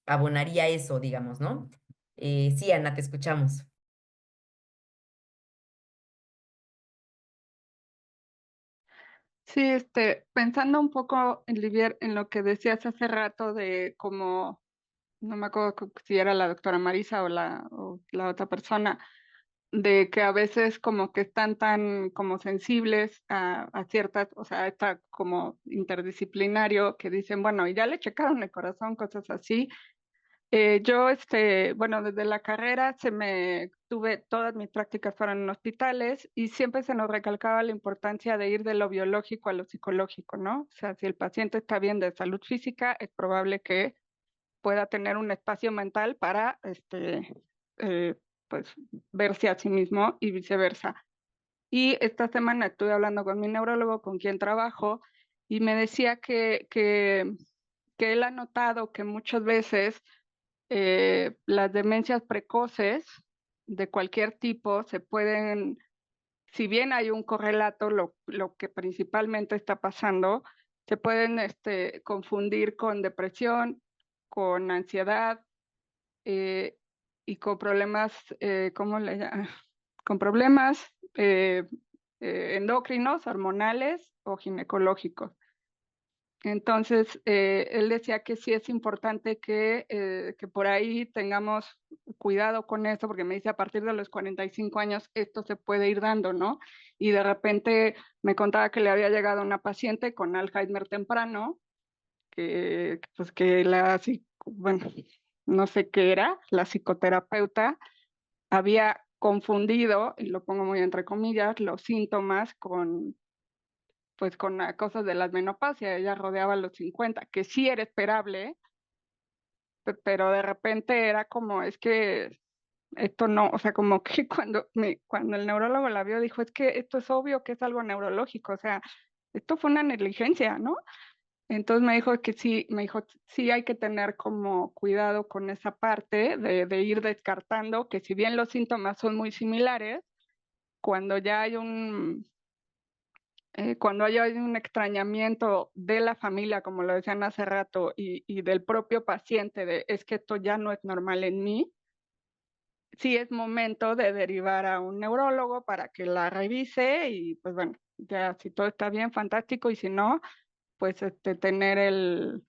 abonaría eso, digamos, ¿no? Sí, Ana, te escuchamos. Sí, pensando un poco en Livier, en lo que decías hace rato de cómo, no me acuerdo si era la doctora Marisa o la otra persona, de que a veces como que están tan como sensibles a ciertas, o sea, está como interdisciplinario que dicen, bueno, y ya le checaron el corazón, cosas así. Yo, bueno, desde la carrera todas mis prácticas fueron en hospitales y siempre se nos recalcaba la importancia de ir de lo biológico a lo psicológico, ¿no? O sea, si el paciente está bien de salud física, es probable que pueda tener un espacio mental para, eh, pues, verse a sí mismo y viceversa. Y esta semana estuve hablando con mi neurólogo, con quien trabajo, y me decía que él ha notado que muchas veces las demencias precoces de cualquier tipo se pueden, si bien hay un correlato, lo que principalmente está pasando, se pueden confundir con depresión, con ansiedad eh, y con problemas, ¿cómo le llaman? Con problemas endocrinos, hormonales o ginecológicos. Entonces, él decía que sí es importante que por ahí tengamos cuidado con esto, porque me dice a partir de los 45 años esto se puede ir dando, ¿no? Y de repente me contaba que le había llegado una paciente con Alzheimer temprano, pues que bueno, no sé qué era, la psicoterapeuta había confundido, y lo pongo muy entre comillas, los síntomas pues con cosas de la menopausia, ella rodeaba los 50, que sí era esperable, pero de repente era como, es que esto no, o sea, como que cuando el neurólogo la vio, dijo, es que esto es obvio que es algo neurológico, o sea, esto fue una negligencia, ¿no? Entonces me dijo que sí, me dijo, sí hay que tener como cuidado con esa parte de ir descartando que si bien los síntomas son muy similares, cuando ya hay cuando hay un extrañamiento de la familia, como lo decían hace rato, y del propio paciente, de es que esto ya no es normal en mí, sí es momento de derivar a un neurólogo para que la revise y pues bueno, ya si todo está bien, fantástico, y si no, pues tener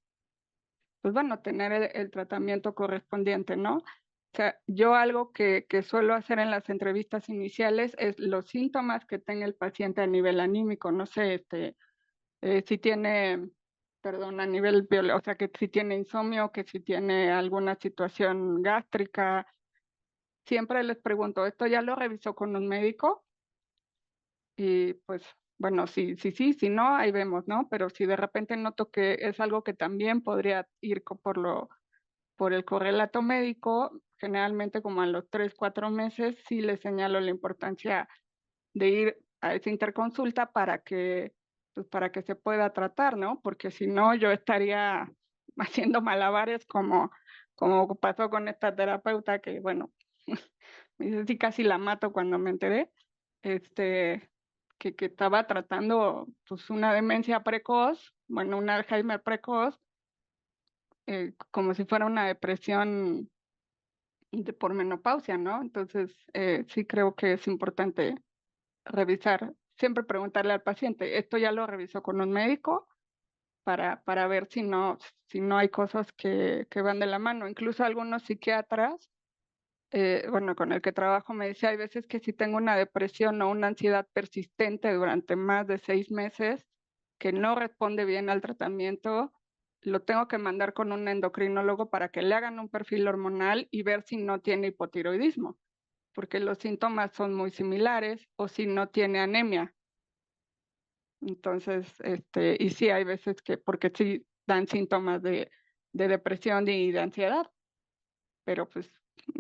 pues bueno, tener el tratamiento correspondiente, ¿no? O sea, yo algo que suelo hacer en las entrevistas iniciales es los síntomas que tenga el paciente a nivel anímico, no sé, si tiene, perdón, a nivel biológico, o sea, que si tiene insomnio, que si tiene alguna situación gástrica. Siempre les pregunto, ¿esto ya lo revisó con un médico? Y pues, bueno, si no, ahí vemos, ¿no? Pero si de repente noto que es algo que también podría ir por el correlato médico, generalmente como a los 3, 4 meses, sí les señalo la importancia de ir a esa interconsulta pues para que se pueda tratar, ¿no? Porque si no, yo estaría haciendo malabares como pasó con esta terapeuta que, bueno, me dice, sí, casi la mato cuando me enteré, que estaba tratando pues una demencia precoz, bueno, un Alzheimer precoz, como si fuera una depresión por menopausia, ¿no? Entonces, sí creo que es importante revisar, siempre preguntarle al paciente, ¿esto ya lo revisó con un médico? Para ver si no hay cosas que van de la mano. Incluso algunos psiquiatras, bueno, con el que trabajo me decía, hay veces que si tengo una depresión o una ansiedad persistente durante más de 6 meses, que no responde bien al tratamiento, lo tengo que mandar con un endocrinólogo para que le hagan un perfil hormonal y ver si no tiene hipotiroidismo, porque los síntomas son muy similares, o si no tiene anemia. Entonces, y sí, hay veces porque sí dan síntomas de depresión y de ansiedad, pero pues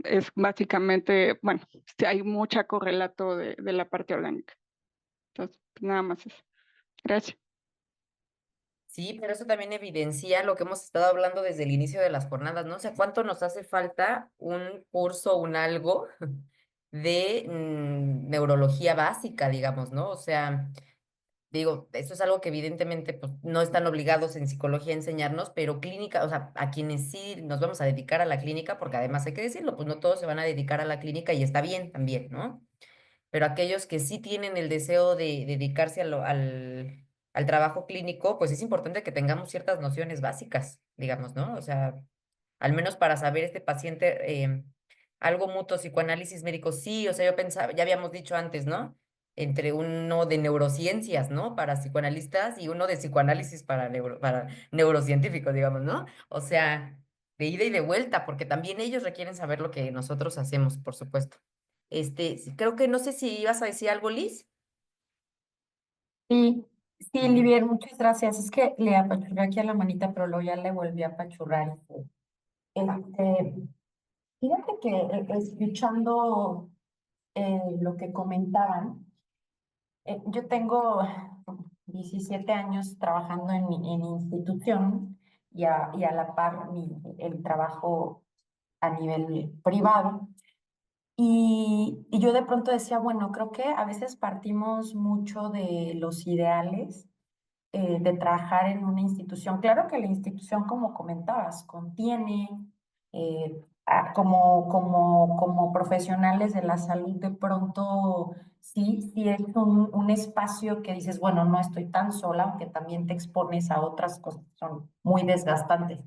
es básicamente, bueno, sí hay mucha correlato de la parte orgánica. Entonces, pues, nada más eso. Gracias. Sí, pero eso también evidencia lo que hemos estado hablando desde el inicio de las jornadas, ¿no? O sea, ¿cuánto nos hace falta un curso, un algo de neurología básica, digamos, ¿no? O sea, digo, eso es algo que evidentemente pues, no están obligados en psicología a enseñarnos, pero clínica, o sea, a quienes sí nos vamos a dedicar a la clínica, porque además hay que decirlo, pues no todos se van a dedicar a la clínica y está bien también, ¿no? Pero aquellos que sí tienen el deseo de dedicarse al trabajo clínico, pues es importante que tengamos ciertas nociones básicas, digamos, ¿no? O sea, al menos para saber este paciente, algo mutuo, psicoanálisis médico, sí, o sea, yo pensaba, ya habíamos dicho antes, ¿no? Entre uno de neurociencias, ¿no? Para psicoanalistas y uno de psicoanálisis para neurocientíficos, digamos, ¿no? O sea, de ida y de vuelta, porque también ellos requieren saber lo que nosotros hacemos, por supuesto. Creo que no sé si ibas a decir algo, Liz. Sí, sí, Livier, muchas gracias. Es que le apachurré aquí a la manita, pero luego ya le volví a apachurrar. Este, fíjate que escuchando lo que comentaban, yo tengo 17 años trabajando en institución y a la par el trabajo a nivel privado. Y yo de pronto decía, bueno, creo que a veces partimos mucho de los ideales de trabajar en una institución. Claro que la institución, como comentabas, contiene, como profesionales de la salud, de pronto sí es un espacio que dices, bueno, no estoy tan sola, aunque también te expones a otras cosas que son muy desgastantes.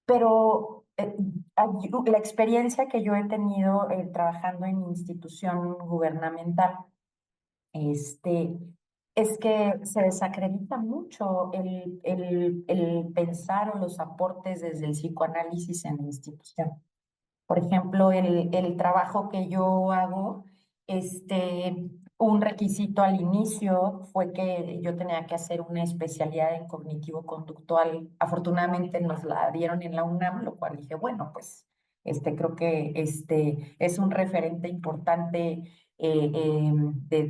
Pero la experiencia que yo he tenido trabajando en institución gubernamental, este, es que se desacredita mucho el pensar o los aportes desde el psicoanálisis en la institución. Por ejemplo, el trabajo que yo hago, un requisito al inicio fue que yo tenía que hacer una especialidad en cognitivo-conductual. Afortunadamente nos la dieron en la UNAM, lo cual dije, bueno, pues creo que es un referente importante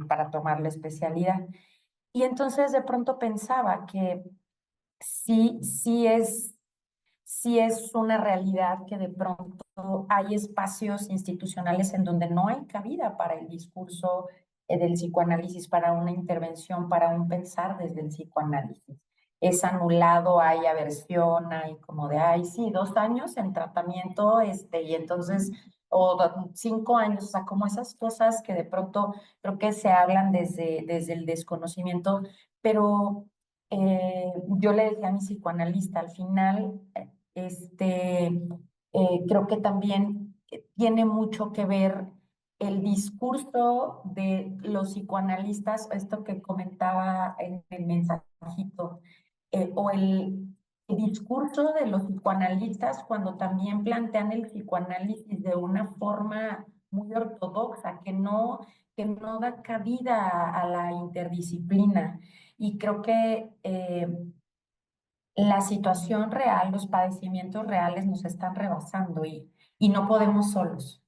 para tomar la especialidad. Y entonces de pronto pensaba que sí es una realidad que de pronto hay espacios institucionales en donde no hay cabida para el discurso del psicoanálisis, para una intervención, para un pensar desde el psicoanálisis. Es anulado, hay aversión, hay como de, ay, sí, 2 años en tratamiento, y entonces, o 5 años, o sea, como esas cosas que de pronto creo que se hablan desde el desconocimiento, pero yo le decía a mi psicoanalista, al final, Creo que también tiene mucho que ver el discurso de los psicoanalistas, esto que comentaba en el mensajito, o el discurso de los psicoanalistas cuando también plantean el psicoanálisis de una forma muy ortodoxa, que no da cabida a la interdisciplina. Y creo que la situación real, los padecimientos reales nos están rebasando y no podemos solos.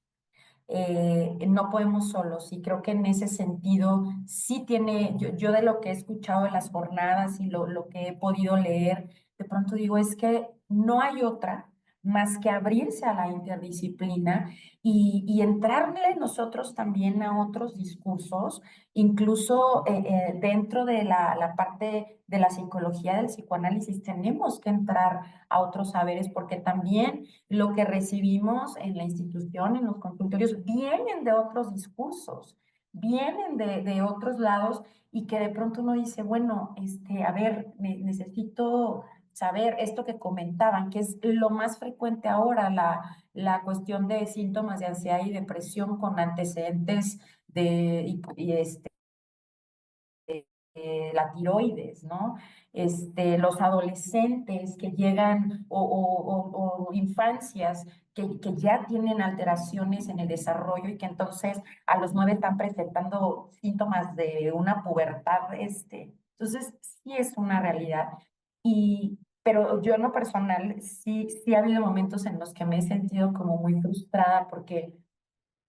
No podemos solos y creo que en ese sentido sí tiene, yo de lo que he escuchado en las jornadas y lo que he podido leer, de pronto digo, es que no hay otra más que abrirse a la interdisciplina y entrarle nosotros también a otros discursos, incluso dentro de la parte de la psicología del psicoanálisis, tenemos que entrar a otros saberes porque también lo que recibimos en la institución, en los consultorios, vienen de otros discursos, vienen de otros lados y que de pronto uno dice, bueno, a ver, necesito saber esto que comentaban, que es lo más frecuente ahora, la cuestión de síntomas de ansiedad y depresión con antecedentes la tiroides, ¿no? Los adolescentes que llegan o infancias que ya tienen alteraciones en el desarrollo y que entonces a los 9 están presentando síntomas de una pubertad, entonces sí es una realidad. Pero yo en lo personal sí ha habido momentos en los que me he sentido como muy frustrada porque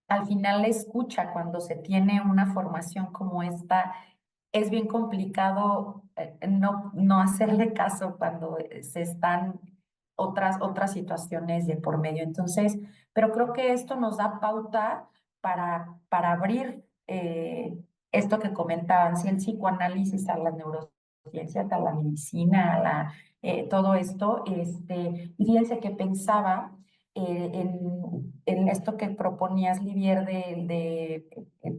al final la escucha cuando se tiene una formación como esta es bien complicado no hacerle caso cuando se están otras situaciones de por medio. Entonces, pero creo que esto nos da pauta para abrir esto que comentaban, si el psicoanálisis a las neurociencias, a la medicina, todo esto. Y fíjense que pensaba en esto que proponías, Livier,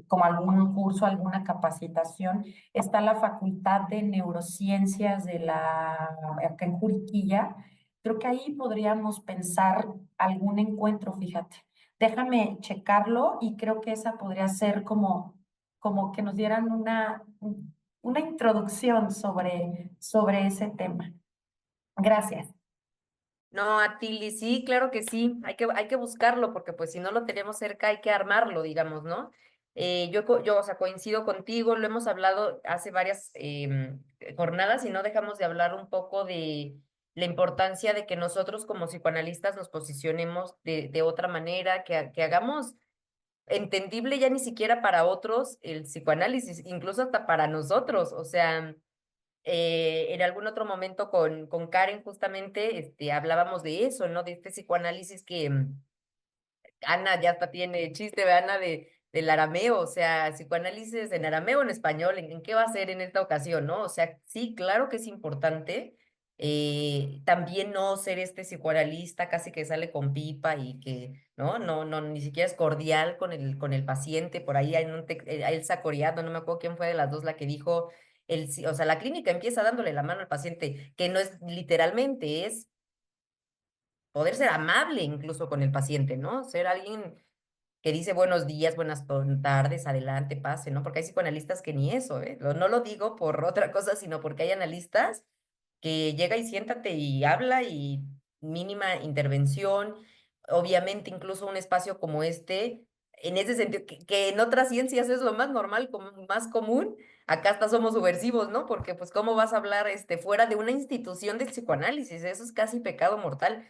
como algún curso, alguna capacitación. Está la Facultad de Neurociencias acá en Juriquilla. Creo que ahí podríamos pensar algún encuentro, fíjate. Déjame checarlo y creo que esa podría ser como que nos dieran una introducción sobre ese tema. Gracias. No, Atili, sí, claro que sí, hay que buscarlo porque pues si no lo tenemos cerca hay que armarlo, digamos, ¿no? Yo, o sea, coincido contigo, lo hemos hablado hace varias jornadas y no dejamos de hablar un poco de la importancia de que nosotros como psicoanalistas nos posicionemos de otra manera, que hagamos entendible ya ni siquiera para otros el psicoanálisis, incluso hasta para nosotros, o sea en algún otro momento con Karen justamente hablábamos de eso, ¿no? De este psicoanálisis que Ana ya hasta tiene chiste, ¿verdad, Ana? Del arameo, o sea, psicoanálisis en arameo o en español, ¿en qué va a ser en esta ocasión, no? O sea, sí, claro que es importante. También no ser este psicoanalista casi que sale con pipa y que, no, ni siquiera es cordial con el paciente. Por ahí hay Elsa Coriado, no me acuerdo quién fue de las dos la que dijo, o sea, la clínica empieza dándole la mano al paciente, que no es literalmente, es poder ser amable incluso con el paciente, ¿no? Ser alguien que dice buenos días, buenas tardes, adelante, pase, ¿no? Porque hay psicoanalistas que ni eso, ¿eh? No lo digo por otra cosa, sino porque hay analistas que llega y siéntate y habla y mínima intervención. Obviamente, incluso un espacio como este, en ese sentido, que en otras ciencias es lo más normal, como más común, acá hasta somos subversivos, ¿no? Porque pues cómo vas a hablar fuera de una institución del psicoanálisis, eso es casi pecado mortal.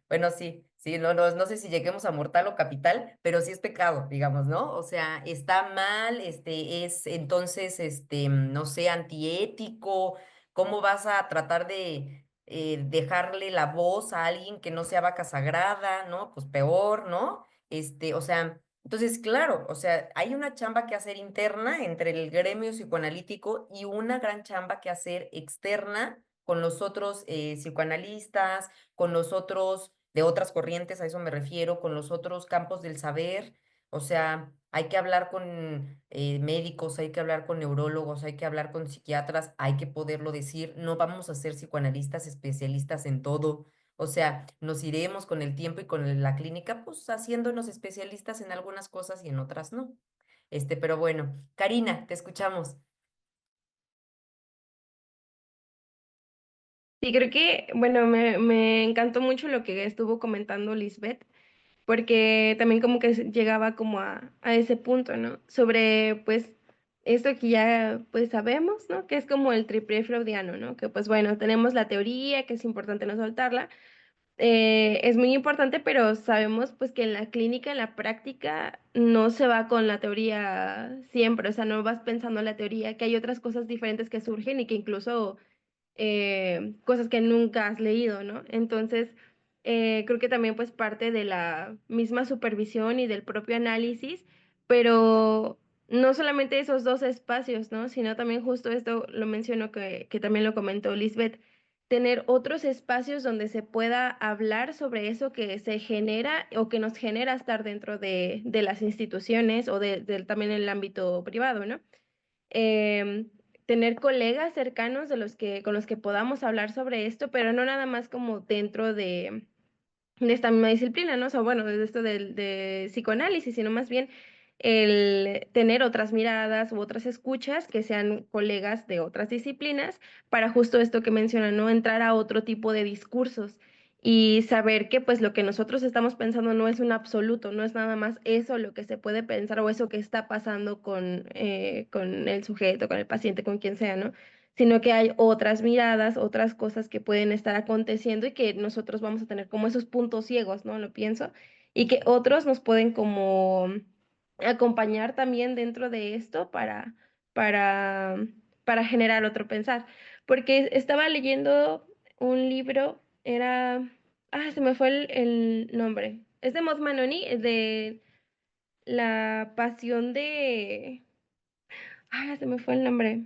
Bueno, sí, no sé si lleguemos a mortal o capital, pero sí es pecado, digamos, ¿no? O sea, está mal, es entonces, no sé, antiético. ¿Cómo vas a tratar de dejarle la voz a alguien que no sea vaca sagrada, ¿no? Pues peor, ¿no? O sea, entonces, claro, o sea, hay una chamba que hacer interna entre el gremio psicoanalítico y una gran chamba que hacer externa con los otros psicoanalistas, con los otros de otras corrientes, a eso me refiero, con los otros campos del saber. O sea, hay que hablar con médicos, hay que hablar con neurólogos, hay que hablar con psiquiatras, hay que poderlo decir. No vamos a ser psicoanalistas especialistas en todo. O sea, nos iremos con el tiempo y con la clínica, pues haciéndonos especialistas en algunas cosas y en otras no. Pero bueno, Karina, te escuchamos. Sí, creo que, bueno, me encantó mucho lo que estuvo comentando Lisbeth, porque también como que llegaba como a ese punto, ¿no? Sobre, pues, esto que ya, pues, sabemos, ¿no? Que es como el triple freudiano, ¿no? Que, pues, bueno, tenemos la teoría, que es importante no soltarla, es muy importante, pero sabemos, pues, que en la clínica, en la práctica, no se va con la teoría siempre, o sea, no vas pensando en la teoría, que hay otras cosas diferentes que surgen y que incluso cosas que nunca has leído, ¿no? Entonces, creo que también pues parte de la misma supervisión y del propio análisis, pero no solamente esos dos espacios, ¿no? Sino también justo esto lo menciono que también lo comentó Lisbeth, tener otros espacios donde se pueda hablar sobre eso que se genera o que nos genera estar dentro de las instituciones o también en el ámbito privado, ¿no? em, Tener colegas cercanos con los que podamos hablar sobre esto, pero no nada más como dentro de esta misma disciplina, ¿no? O sea, bueno, de esto de psicoanálisis, sino más bien el tener otras miradas u otras escuchas que sean colegas de otras disciplinas para justo esto que mencionan, ¿no? Entrar a otro tipo de discursos y saber que pues lo que nosotros estamos pensando no es un absoluto, no es nada más eso lo que se puede pensar o eso que está pasando con el sujeto, con el paciente, con quien sea, ¿no? Sino que hay otras miradas, otras cosas que pueden estar aconteciendo y que nosotros vamos a tener como esos puntos ciegos, ¿no? Lo pienso, y que otros nos pueden como acompañar también dentro de esto para, para generar otro pensar. Porque estaba leyendo un libro, se me fue el nombre. Es de Maud Manoni, es de la pasión se me fue el nombre.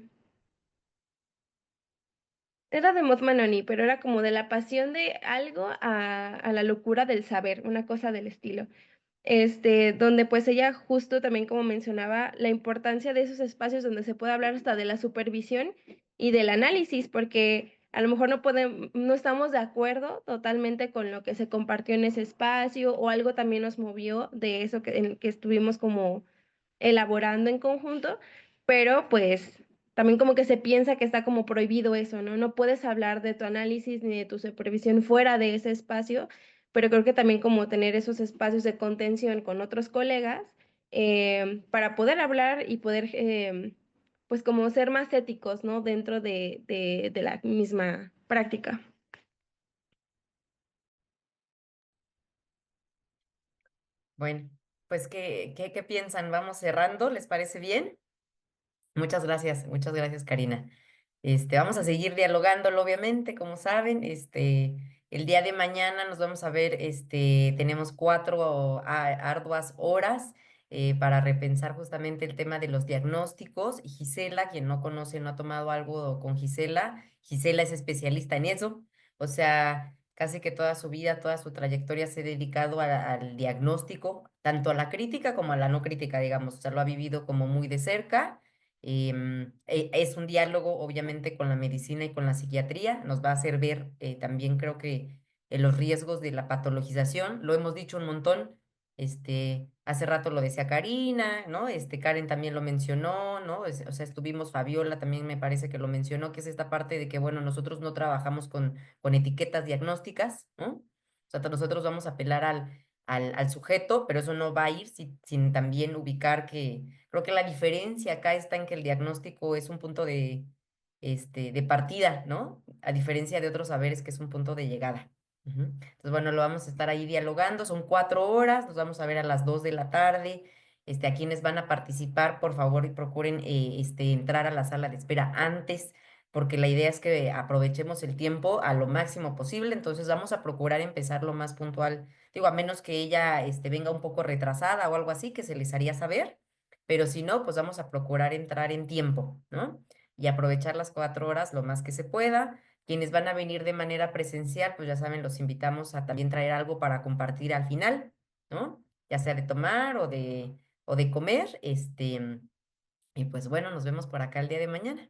Era de Maud Manoni, pero era como de la pasión de algo a la locura del saber, una cosa del estilo. Donde pues ella justo también como mencionaba la importancia de esos espacios donde se puede hablar hasta de la supervisión y del análisis, porque a lo mejor no estamos de acuerdo totalmente con lo que se compartió en ese espacio o algo también nos movió de eso en que estuvimos como elaborando en conjunto, pero pues también como que se piensa que está como prohibido eso, ¿no? No puedes hablar de tu análisis ni de tu supervisión fuera de ese espacio, pero creo que también como tener esos espacios de contención con otros colegas para poder hablar y poder pues como ser más éticos, ¿no? Dentro de la misma práctica. Bueno, pues, ¿qué piensan? ¿Vamos cerrando? ¿Les parece bien? Muchas gracias, Karina. Vamos a seguir dialogándolo, obviamente, como saben. El día de mañana nos vamos a ver, tenemos 4 arduas horas para repensar justamente el tema de los diagnósticos. Y Gisela, quien no conoce, no ha tomado algo con Gisela, Gisela es especialista en eso. O sea, casi que toda su vida, toda su trayectoria se ha dedicado al diagnóstico, tanto a la crítica como a la no crítica, digamos. O sea, lo ha vivido como muy de cerca. Es un diálogo, obviamente, con la medicina y con la psiquiatría. Nos va a hacer ver también, creo que, los riesgos de la patologización. Lo hemos dicho un montón. Hace rato lo decía Karina, ¿no? Karen también lo mencionó, ¿no? O sea, estuvimos, Fabiola también me parece que lo mencionó, que es esta parte de que, bueno, nosotros no trabajamos con etiquetas diagnósticas, ¿no? O sea, nosotros vamos a apelar al sujeto, pero eso no va a ir sin también ubicar que creo que la diferencia acá está en que el diagnóstico es un punto de partida, ¿no? A diferencia de otros saberes que es un punto de llegada. Ujú. Entonces, bueno, lo vamos a estar ahí dialogando, son 4 horas, nos vamos a ver a las 2 de la tarde. A quienes van a participar, por favor, y procuren entrar a la sala de espera antes, porque la idea es que aprovechemos el tiempo a lo máximo posible, entonces vamos a procurar empezar lo más puntual. Digo, a menos que ella venga un poco retrasada o algo así, que se les haría saber, pero si no, pues vamos a procurar entrar en tiempo, ¿no? Y aprovechar las 4 horas lo más que se pueda. Quienes van a venir de manera presencial, pues ya saben, los invitamos a también traer algo para compartir al final, ¿no? Ya sea de tomar o de comer, y pues bueno, nos vemos por acá el día de mañana.